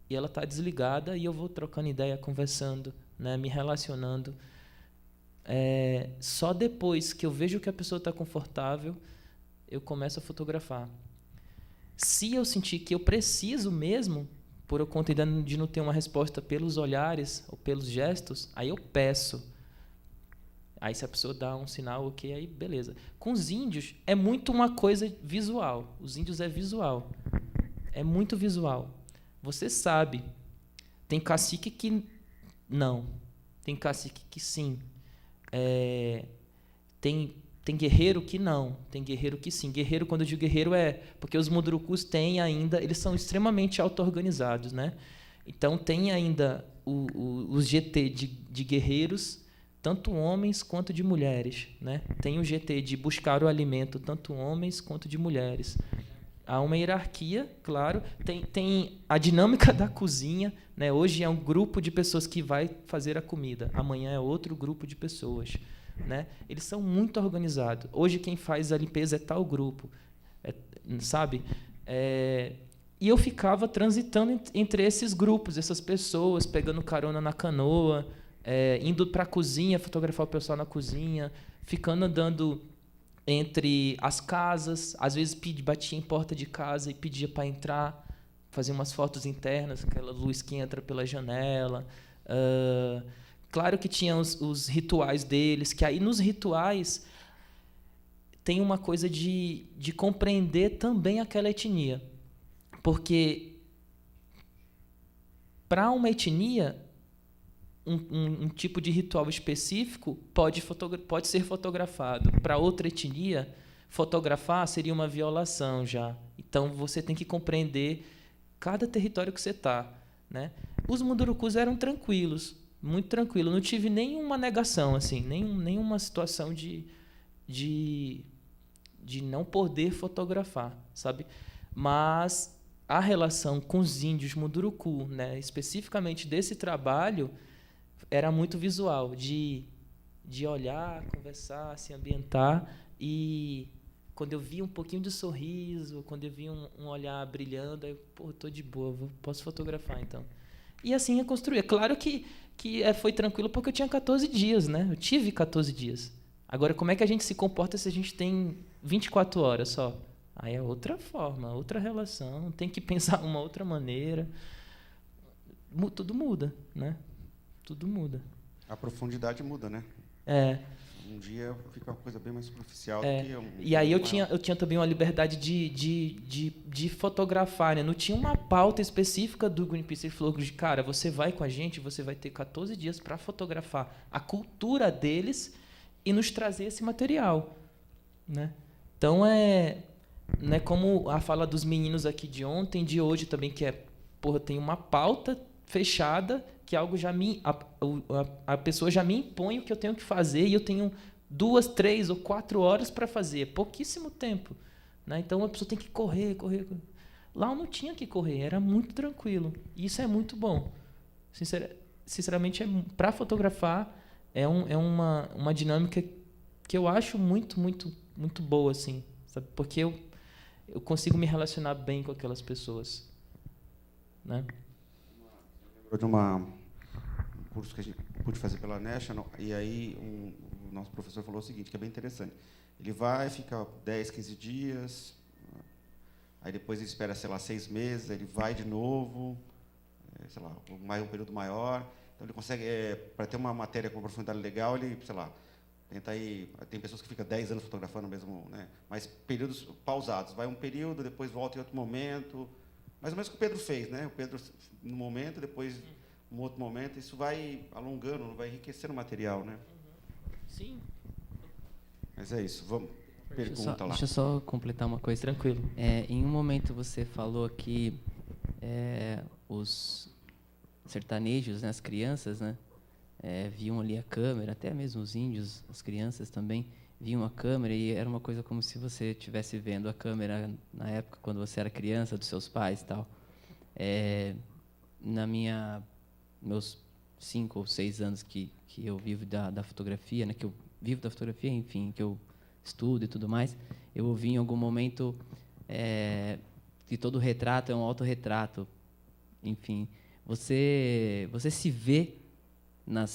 e ela está desligada e eu vou trocando ideia, conversando, né? Me relacionando. Só depois que eu vejo que a pessoa está confortável, eu começo a fotografar. Se eu sentir que eu preciso mesmo, por eu conta de não ter uma resposta pelos olhares ou pelos gestos, aí eu peço. Aí se a pessoa dá um sinal, ok, aí beleza. Com os índios é muito uma coisa visual. Os índios é visual. É muito visual. Você sabe. Tem cacique que não. Tem cacique que sim. Tem guerreiro que não, tem guerreiro que sim. Guerreiro, quando eu digo guerreiro, porque os mundurucus têm ainda, eles são extremamente auto-organizados, né? Então, tem ainda os GT de guerreiros, tanto homens quanto de mulheres, né? Tem o GT de buscar o alimento, tanto homens quanto de mulheres. Há uma hierarquia, claro. Tem a dinâmica da cozinha, né? Hoje é um grupo de pessoas que vai fazer a comida. Amanhã é outro grupo de pessoas, né? Eles são muito organizados. Hoje quem faz a limpeza é tal grupo, sabe? E eu ficava transitando entre esses grupos, essas pessoas, pegando carona na canoa, indo para a cozinha, fotografar o pessoal na cozinha, ficando andando entre as casas, às vezes batia em porta de casa e pedia para entrar, fazer umas fotos internas, aquela luz que entra pela janela. Claro que tinha os rituais deles, que aí nos rituais tem uma coisa de compreender também aquela etnia. Porque para uma etnia, um tipo de ritual específico pode ser fotografado. Para outra etnia, fotografar seria uma violação já. Então, você tem que compreender cada território que você está, né? Os mundurucus eram tranquilos, muito tranquilos. Não tive nenhuma negação, assim, nenhuma situação de não poder fotografar, sabe? Mas a relação com os índios munduruku, né, especificamente desse trabalho, era muito visual, de olhar, conversar, se ambientar. E quando eu via um pouquinho de sorriso, quando eu via um olhar brilhando, eu, estou de boa, posso fotografar, então. E assim eu construí. É claro que foi tranquilo porque eu tinha 14 dias, né? Eu tive 14 dias. Agora, como é que a gente se comporta se a gente tem 24 horas só? Aí é outra forma, outra relação, tem que pensar uma outra maneira. Tudo muda, né? Tudo muda. A profundidade muda, né? É. Um dia fica uma coisa bem mais superficial do que E aí eu tinha também uma liberdade de fotografar, né? Não tinha uma pauta específica do Greenpeace. Ele falou, cara, você vai com a gente, você vai ter 14 dias para fotografar a cultura deles e nos trazer esse material, né? Então, né, como a fala dos meninos aqui de ontem, de hoje também, que tem uma pauta fechada, que algo já a pessoa já me impõe o que eu tenho que fazer e eu tenho 2, 3 ou 4 horas para fazer. É pouquíssimo tempo, né? Então, a pessoa tem que correr. Lá eu não tinha que correr, era muito tranquilo. E isso é muito bom. Sinceramente, para fotografar, é uma dinâmica que eu acho muito, muito, muito boa, assim, sabe? Porque eu consigo me relacionar bem com aquelas pessoas, né? De um curso que a gente pôde fazer pela National, e aí o nosso professor falou o seguinte, que é bem interessante. Ele vai, fica 10, 15 dias, aí depois ele espera, sei lá, 6 meses, ele vai de novo, sei lá, um período maior. Então, ele consegue, para ter uma matéria com profundidade legal, ele, sei lá, tenta ir... Tem pessoas que ficam 10 anos fotografando mesmo, né? Mas períodos pausados. Vai um período, depois volta em outro momento... Mais ou menos o que o Pedro fez, né? O Pedro, no momento, depois, um outro momento. Isso vai alongando, vai enriquecendo o material, né? Sim. Mas é isso. Vamos. Pergunta lá. Deixa eu só completar uma coisa. Tranquilo. Em um momento você falou que os sertanejos, né, as crianças, né, viam ali a câmera, até mesmo os índios, as crianças também, viam a câmera e era uma coisa como se você estivesse vendo a câmera na época quando você era criança, dos seus pais e tal. Meus 5 ou 6 anos que eu vivo da fotografia, né, que eu vivo da fotografia, enfim, que eu estudo e tudo mais, eu ouvi em algum momento que todo retrato é um autorretrato. Enfim, você se vê nas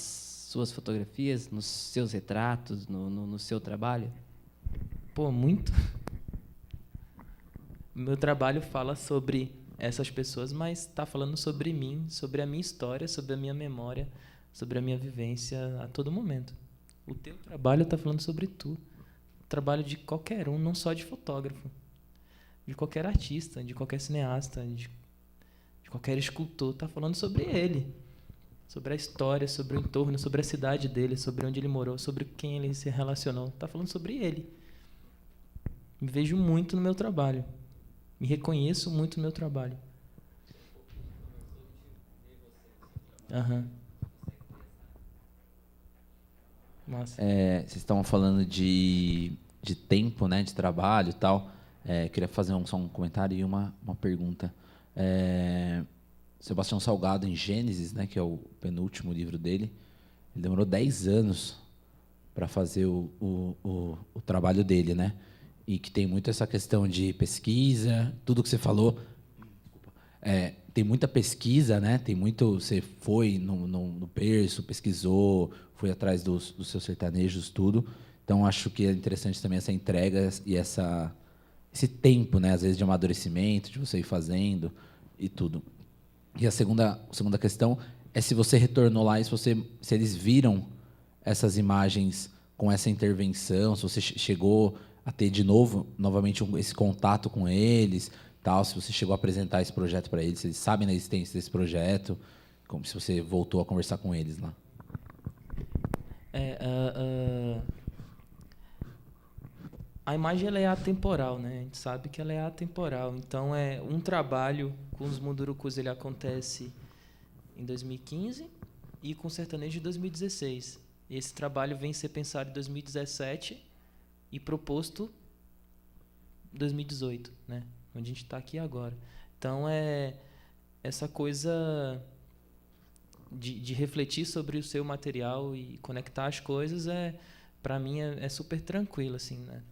suas fotografias, nos seus retratos, no seu trabalho? Pô, muito. Meu trabalho fala sobre essas pessoas, mas está falando sobre mim, sobre a minha história, sobre a minha memória, sobre a minha vivência a todo momento. O teu trabalho está falando sobre tu. O trabalho de qualquer um, não só de fotógrafo. De qualquer artista, de qualquer cineasta, de qualquer escultor, está falando sobre ele. Sobre a história, sobre o entorno, sobre a cidade dele, sobre onde ele morou, sobre quem ele se relacionou. Está falando sobre ele. Me vejo muito no meu trabalho. Me reconheço muito no meu trabalho. Massa. Vocês estavam falando de tempo, né, de trabalho e tal. Queria fazer só um comentário e uma pergunta. Sebastião Salgado, em Gênesis, né, que é o penúltimo livro dele, ele demorou 10 anos para fazer o trabalho dele, né? E que tem muito essa questão de pesquisa, tudo que você falou. Tem muita pesquisa, né? Tem muito. Você foi no berço, pesquisou, foi atrás dos seus sertanejos, tudo. Então, acho que é interessante também essa entrega e esse tempo, né? Às vezes de amadurecimento, de você ir fazendo e tudo. E a segunda questão é se você retornou lá e se eles viram essas imagens com essa intervenção, se você chegou a ter novamente esse contato com eles, tal, se você chegou a apresentar esse projeto para eles, se eles sabem da existência desse projeto, como se você voltou a conversar com eles lá. A imagem ela é atemporal, né? A gente sabe que ela é atemporal. Então, um trabalho com os mundurucus ele acontece em 2015 e com o sertanejo em 2016. Esse trabalho vem ser pensado em 2017 e proposto em 2018, né? Onde a gente está aqui agora. Então, essa coisa de refletir sobre o seu material e conectar as coisas, para mim, é super tranquilo, assim, né?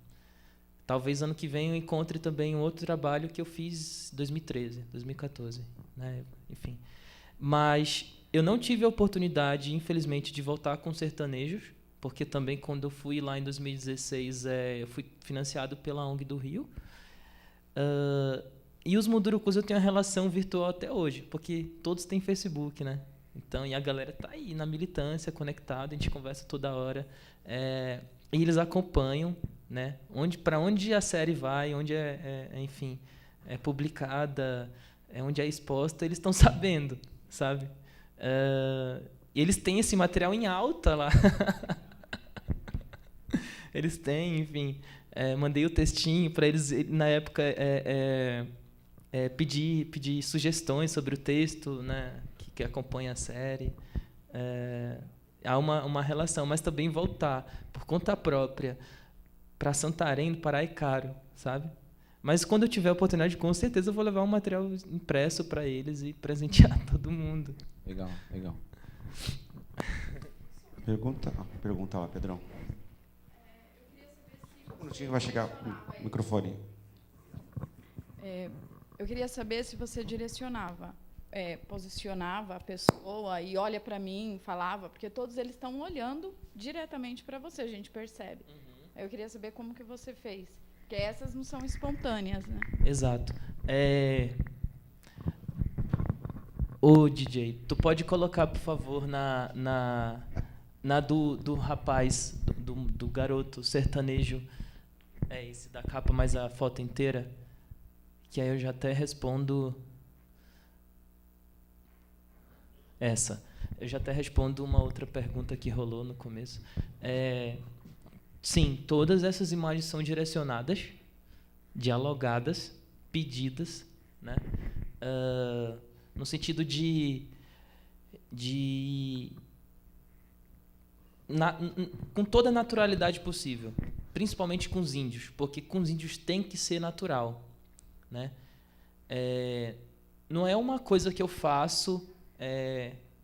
Talvez ano que vem eu encontre também um outro trabalho que eu fiz em 2013, 2014, né? Enfim. Mas eu não tive a oportunidade, infelizmente, de voltar com sertanejos, porque também quando eu fui lá em 2016, eu fui financiado pela ONG do Rio. E os Mundurucus eu tenho uma relação virtual até hoje, porque todos têm Facebook, né? Então, e a galera tá aí na militância, conectada, a gente conversa toda hora. E eles acompanham, né? Para onde a série vai, onde enfim, é publicada, onde é exposta, eles estão sabendo, sabe? E eles têm esse material em alta lá. Eles têm, enfim. Mandei o textinho para eles, na época, pedir sugestões sobre o texto, né, que acompanha a série. Há uma relação, mas também voltar por conta própria para Santarém, do Pará, é caro, sabe? Mas quando eu tiver a oportunidade, com certeza eu vou levar um material impresso para eles e presentear todo mundo. Legal, legal. Pergunta lá, Pedrão. Um minutinho, vai chegar o microfone. Eu queria saber se você direcionava, posicionava a pessoa e olha para mim, falava, porque todos eles estão olhando diretamente para você, a gente percebe. Eu queria saber como que você fez, porque essas não são espontâneas, né? Exato. Ô, DJ, tu pode colocar, por favor, na do rapaz, do garoto sertanejo, esse da capa, mas a foto inteira, que aí eu já até respondo essa. Eu já até respondo uma outra pergunta que rolou no começo. Sim, todas essas imagens são direcionadas, dialogadas, pedidas, né? No sentido com toda a naturalidade possível, principalmente com os índios, porque com os índios tem que ser natural, né? Não é uma coisa que eu faço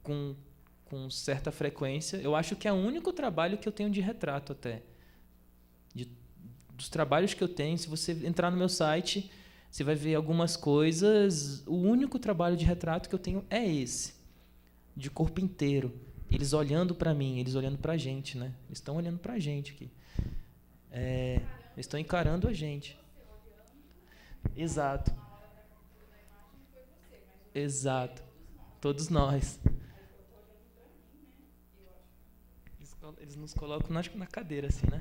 com certa frequência. Eu acho que é o único trabalho que eu tenho de retrato até. Dos trabalhos que eu tenho, se você entrar no meu site, você vai ver algumas coisas. O único trabalho de retrato que eu tenho é esse, de corpo inteiro. Eles olhando para mim, eles olhando para a gente, né? Eles estão olhando para a gente aqui. Eles estão encarando a gente. Exato. Exato. Todos nós. Eles nos colocam na cadeira, assim, né?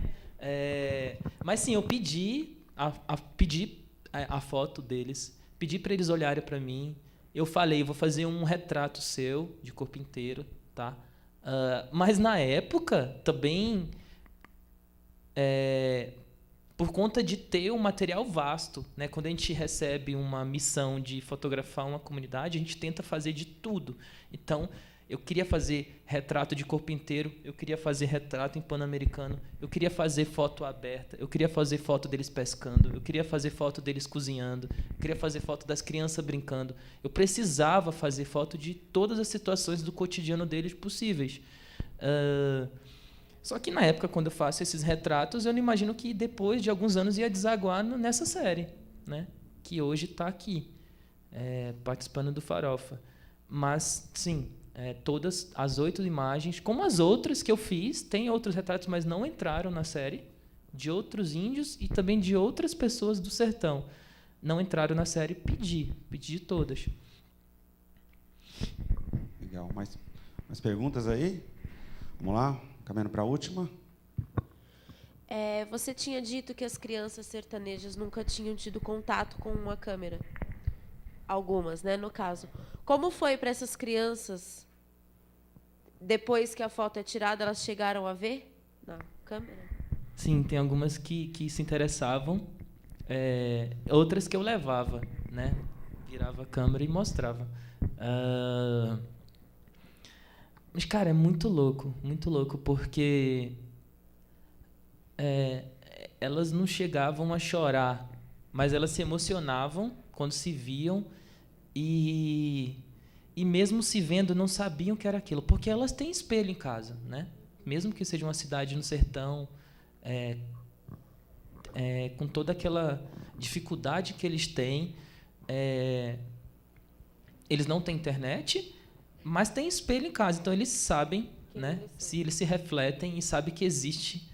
Mas sim, eu pedi a foto deles, pedi para eles olharem para mim. Eu falei, vou fazer um retrato seu de corpo inteiro, tá? Mas na época também, por conta de ter um material vasto, né? Quando a gente recebe uma missão de fotografar uma comunidade, a gente tenta fazer de tudo. Então, eu queria fazer retrato de corpo inteiro, eu queria fazer retrato em Pan-Americano, eu queria fazer foto aberta, eu queria fazer foto deles pescando, eu queria fazer foto deles cozinhando, eu queria fazer foto das crianças brincando. Eu precisava fazer foto de todas as situações do cotidiano deles possíveis. Só que na época, quando eu faço esses retratos, eu não imagino que depois de alguns anos ia desaguar nessa série, né? Que hoje está aqui, participando do Farofa. Mas, sim, todas as 8 imagens, como as outras que eu fiz, tem outros retratos, mas não entraram na série, de outros índios e também de outras pessoas do sertão. Não entraram na série, pedi de todas. Legal. Mais perguntas aí? Vamos lá, caminhando para a última. Você tinha dito que as crianças sertanejas nunca tinham tido contato com uma câmera. Algumas, né, no caso. Como foi para essas crianças, depois que a foto é tirada, elas chegaram a ver na câmera? Sim, tem algumas que se interessavam, outras que eu levava, né? Virava a câmera e mostrava. Mas, cara, é muito louco, porque elas não chegavam a chorar, mas elas se emocionavam quando se viam e mesmo se vendo não sabiam que era aquilo, porque elas têm espelho em casa, né? Mesmo que seja uma cidade no sertão, com toda aquela dificuldade que eles têm, eles não têm internet, mas têm espelho em casa, então eles sabem né? Se eles se refletem e sabem que existe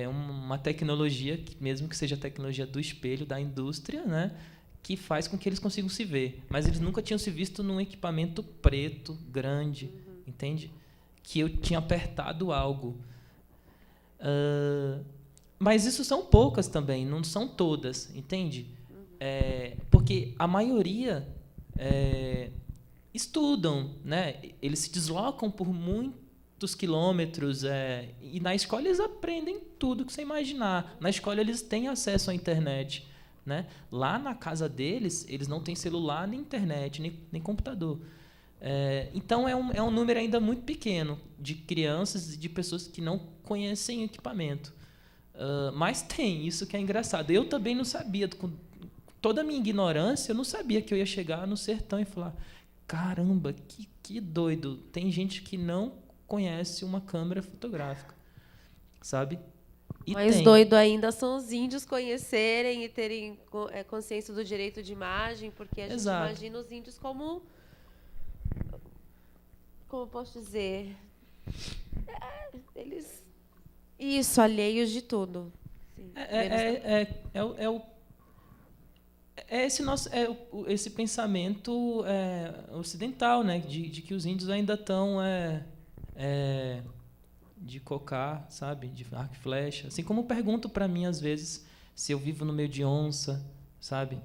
uma tecnologia, mesmo que seja a tecnologia do espelho, da indústria, né? Que faz com que eles consigam se ver. Mas eles nunca tinham se visto num equipamento preto, grande, entende? Que eu tinha apertado algo. Mas isso são poucas também, não são todas, entende? Porque a maioria estudam, né? Eles se deslocam por muitos quilômetros e na escola eles aprendem tudo que você imaginar. Na escola eles têm acesso à internet, né? Lá na casa deles, eles não têm celular, nem internet, nem computador. Então, é um número ainda muito pequeno de crianças e de pessoas que não conhecem o equipamento. Mas tem, isso que é engraçado. Eu também não sabia, com toda a minha ignorância, eu não sabia que eu ia chegar no sertão e falar, caramba, que doido, tem gente que não conhece uma câmera fotográfica, sabe? E mais doido ainda são os índios conhecerem e terem consciência do direito de imagem, porque a gente imagina os índios como eu posso dizer, eles alheios de tudo. Sim, esse pensamento ocidental, né, de que os índios ainda estão de cocar, sabe, de arco e flecha. Assim como pergunto para mim às vezes se eu vivo no meio de onça, sabe?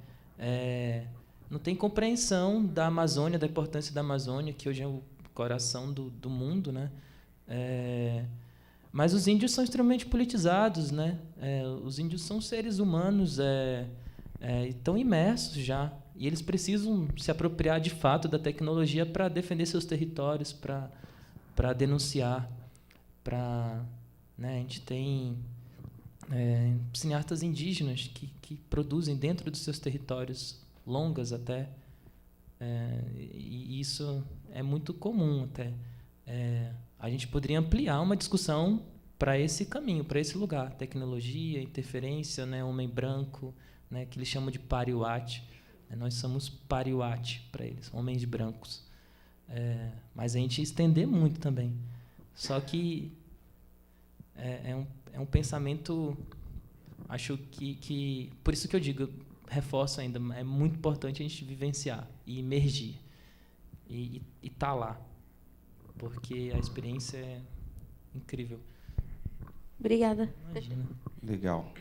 Não tem compreensão da Amazônia, da importância da Amazônia, que hoje é o coração do mundo, né? Mas os índios são extremamente politizados, né? Os índios são seres humanos, estão imersos já, e eles precisam se apropriar de fato da tecnologia para defender seus territórios, para denunciar, né? A gente tem cineastas indígenas que produzem dentro dos seus territórios, longas até, e isso é muito comum até. A gente poderia ampliar uma discussão para esse caminho, para esse lugar, tecnologia, interferência, né, homem branco, né, que eles chamam de pariuate. Nós somos pariuate para eles, homens brancos. Mas a gente estender muito também. Só que é um pensamento, acho que por isso que eu digo, reforço ainda, é muito importante a gente vivenciar e emergir e estar lá, porque a experiência é incrível. Obrigada. Imagina. Legal.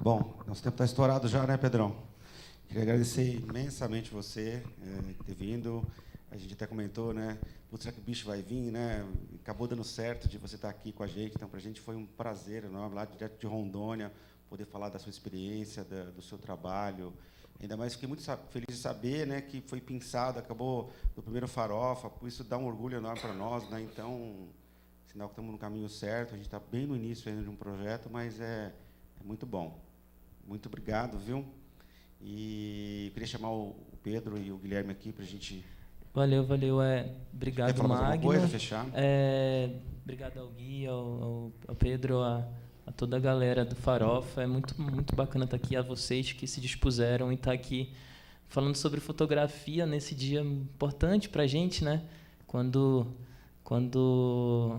Bom, nosso tempo está estourado já, né, Pedrão? Queria agradecer imensamente você ter vindo. A gente até comentou, né? Putz, será que o bicho vai vir, né? Acabou dando certo de você estar aqui com a gente. Então, para a gente foi um prazer enorme, lá direto de Rondônia, poder falar da sua experiência, do seu trabalho. Ainda mais fiquei muito feliz de saber, né, que foi pensado, acabou no primeiro Farofa. Por isso dá um orgulho enorme para nós, né? Então, sinal que estamos no caminho certo. A gente está bem no início ainda de um projeto, mas é muito bom. Muito obrigado, viu? E eu queria chamar o Pedro e o Guilherme aqui para a gente... Valeu. Obrigado, Quer falar mais alguma Magno. coisa, fechar? Obrigado ao Gui, ao Pedro, a toda a galera do Farofa. É muito, muito bacana estar aqui, a vocês que se dispuseram e estar aqui falando sobre fotografia nesse dia importante para a gente, né? Quando o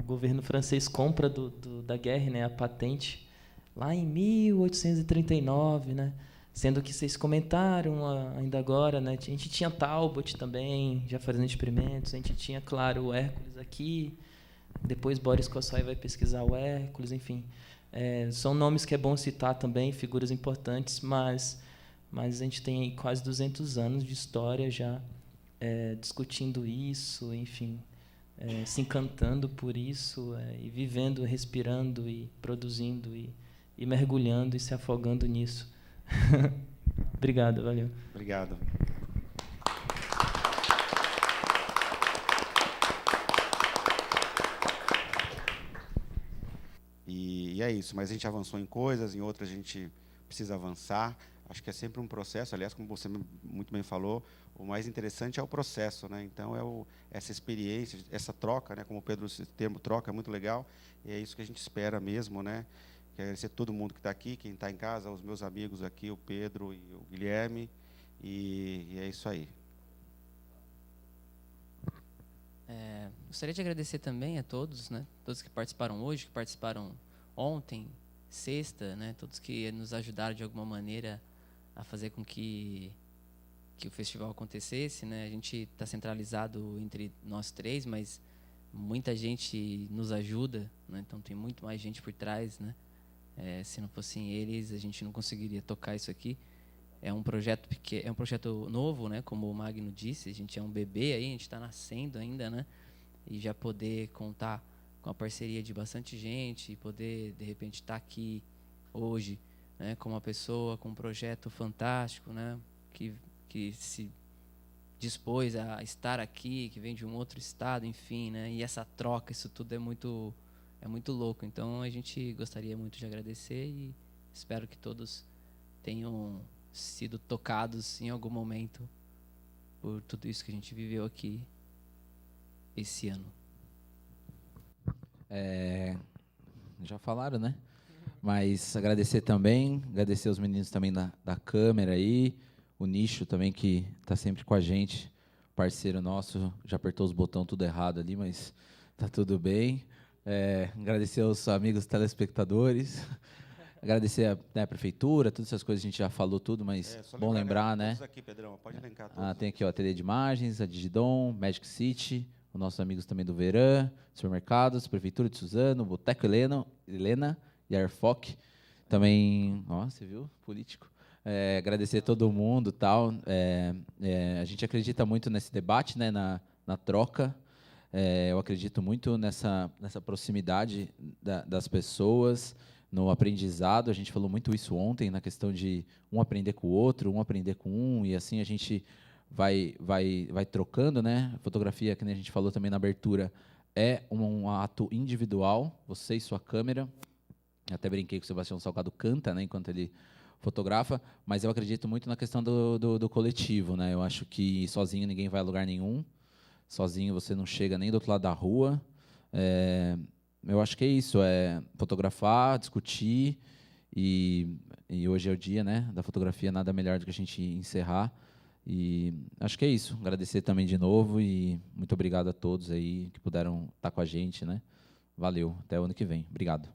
governo francês compra da Guerre, né, a patente, lá em 1839, né? Sendo que vocês comentaram ainda agora, né? A gente tinha Talbot também, já fazendo experimentos. A gente tinha, claro, o Hércules aqui. Depois Boris Kossai vai pesquisar o Hércules, enfim. São nomes que é bom citar também, figuras importantes, mas a gente tem aí quase 200 anos de história já discutindo isso, enfim, se encantando por isso, e vivendo, respirando e produzindo e mergulhando e se afogando nisso. Obrigado, valeu. Obrigado. E é isso, mas a gente avançou em coisas, em outras a gente precisa avançar. Acho que é sempre um processo, aliás, como você muito bem falou, o mais interessante é o processo, né? Então, essa experiência, essa troca, né? Como o Pedro, esse termo troca é muito legal, e é isso que a gente espera mesmo, né? Quero agradecer a todo mundo que está aqui, quem está em casa, os meus amigos aqui, o Pedro e o Guilherme, e é isso aí. Gostaria de agradecer também a todos, né? Todos que participaram hoje, que participaram ontem, sexta, né? Todos que nos ajudaram de alguma maneira a fazer com que o festival acontecesse, né? A gente está centralizado entre nós três, mas muita gente nos ajuda, né? Então tem muito mais gente por trás, né? Se não fossem eles, a gente não conseguiria tocar isso aqui. É um projeto é um projeto novo, né? Como o Magno disse, a gente é um bebê aí, a gente está nascendo ainda, né? E já poder contar com a parceria de bastante gente, e poder de repente estar aqui hoje, né? Com uma pessoa com um projeto fantástico, né? Que se dispôs a estar aqui, que vem de um outro estado, enfim, né? E essa troca, isso tudo é muito louco. Então a gente gostaria muito de agradecer e espero que todos tenham sido tocados em algum momento por tudo isso que a gente viveu aqui esse ano. Já falaram, né? Mas agradecer também, agradecer aos meninos também da câmera aí, o Nicho também que está sempre com a gente, parceiro nosso, já apertou os botões tudo errado ali, mas tá tudo bem. Agradecer aos amigos telespectadores, agradecer a prefeitura, todas essas coisas a gente já falou tudo, mas bom lembrar, né? Todos aqui, Pedrão, pode elencar todos. Tem aqui ó, a TD de Imagens, a Digidom, Magic City, os nossos amigos também do Verã, supermercados, Prefeitura de Suzano, Boteco Helena e Airfoc. Também, você viu? Político. Agradecer a todo mundo, tal. A gente acredita muito nesse debate, né, na troca. Eu acredito muito nessa proximidade das pessoas, no aprendizado. A gente falou muito isso ontem, na questão de um aprender com o outro, um aprender com um, e assim a gente vai trocando, né? A fotografia, que nem a gente falou também na abertura, é um ato individual, você e sua câmera. Até brinquei que o Sebastião Salgado canta, né, enquanto ele fotografa, mas eu acredito muito na questão do coletivo, né? Eu acho que sozinho ninguém vai a lugar nenhum, sozinho você não chega nem do outro lado da rua. Eu acho que é isso, fotografar, discutir, e hoje é o dia, né, da fotografia, nada melhor do que a gente encerrar. E acho que é isso. Agradecer também de novo e muito obrigado a todos aí que puderam estar com a gente, né? Valeu. Até o ano que vem. Obrigado.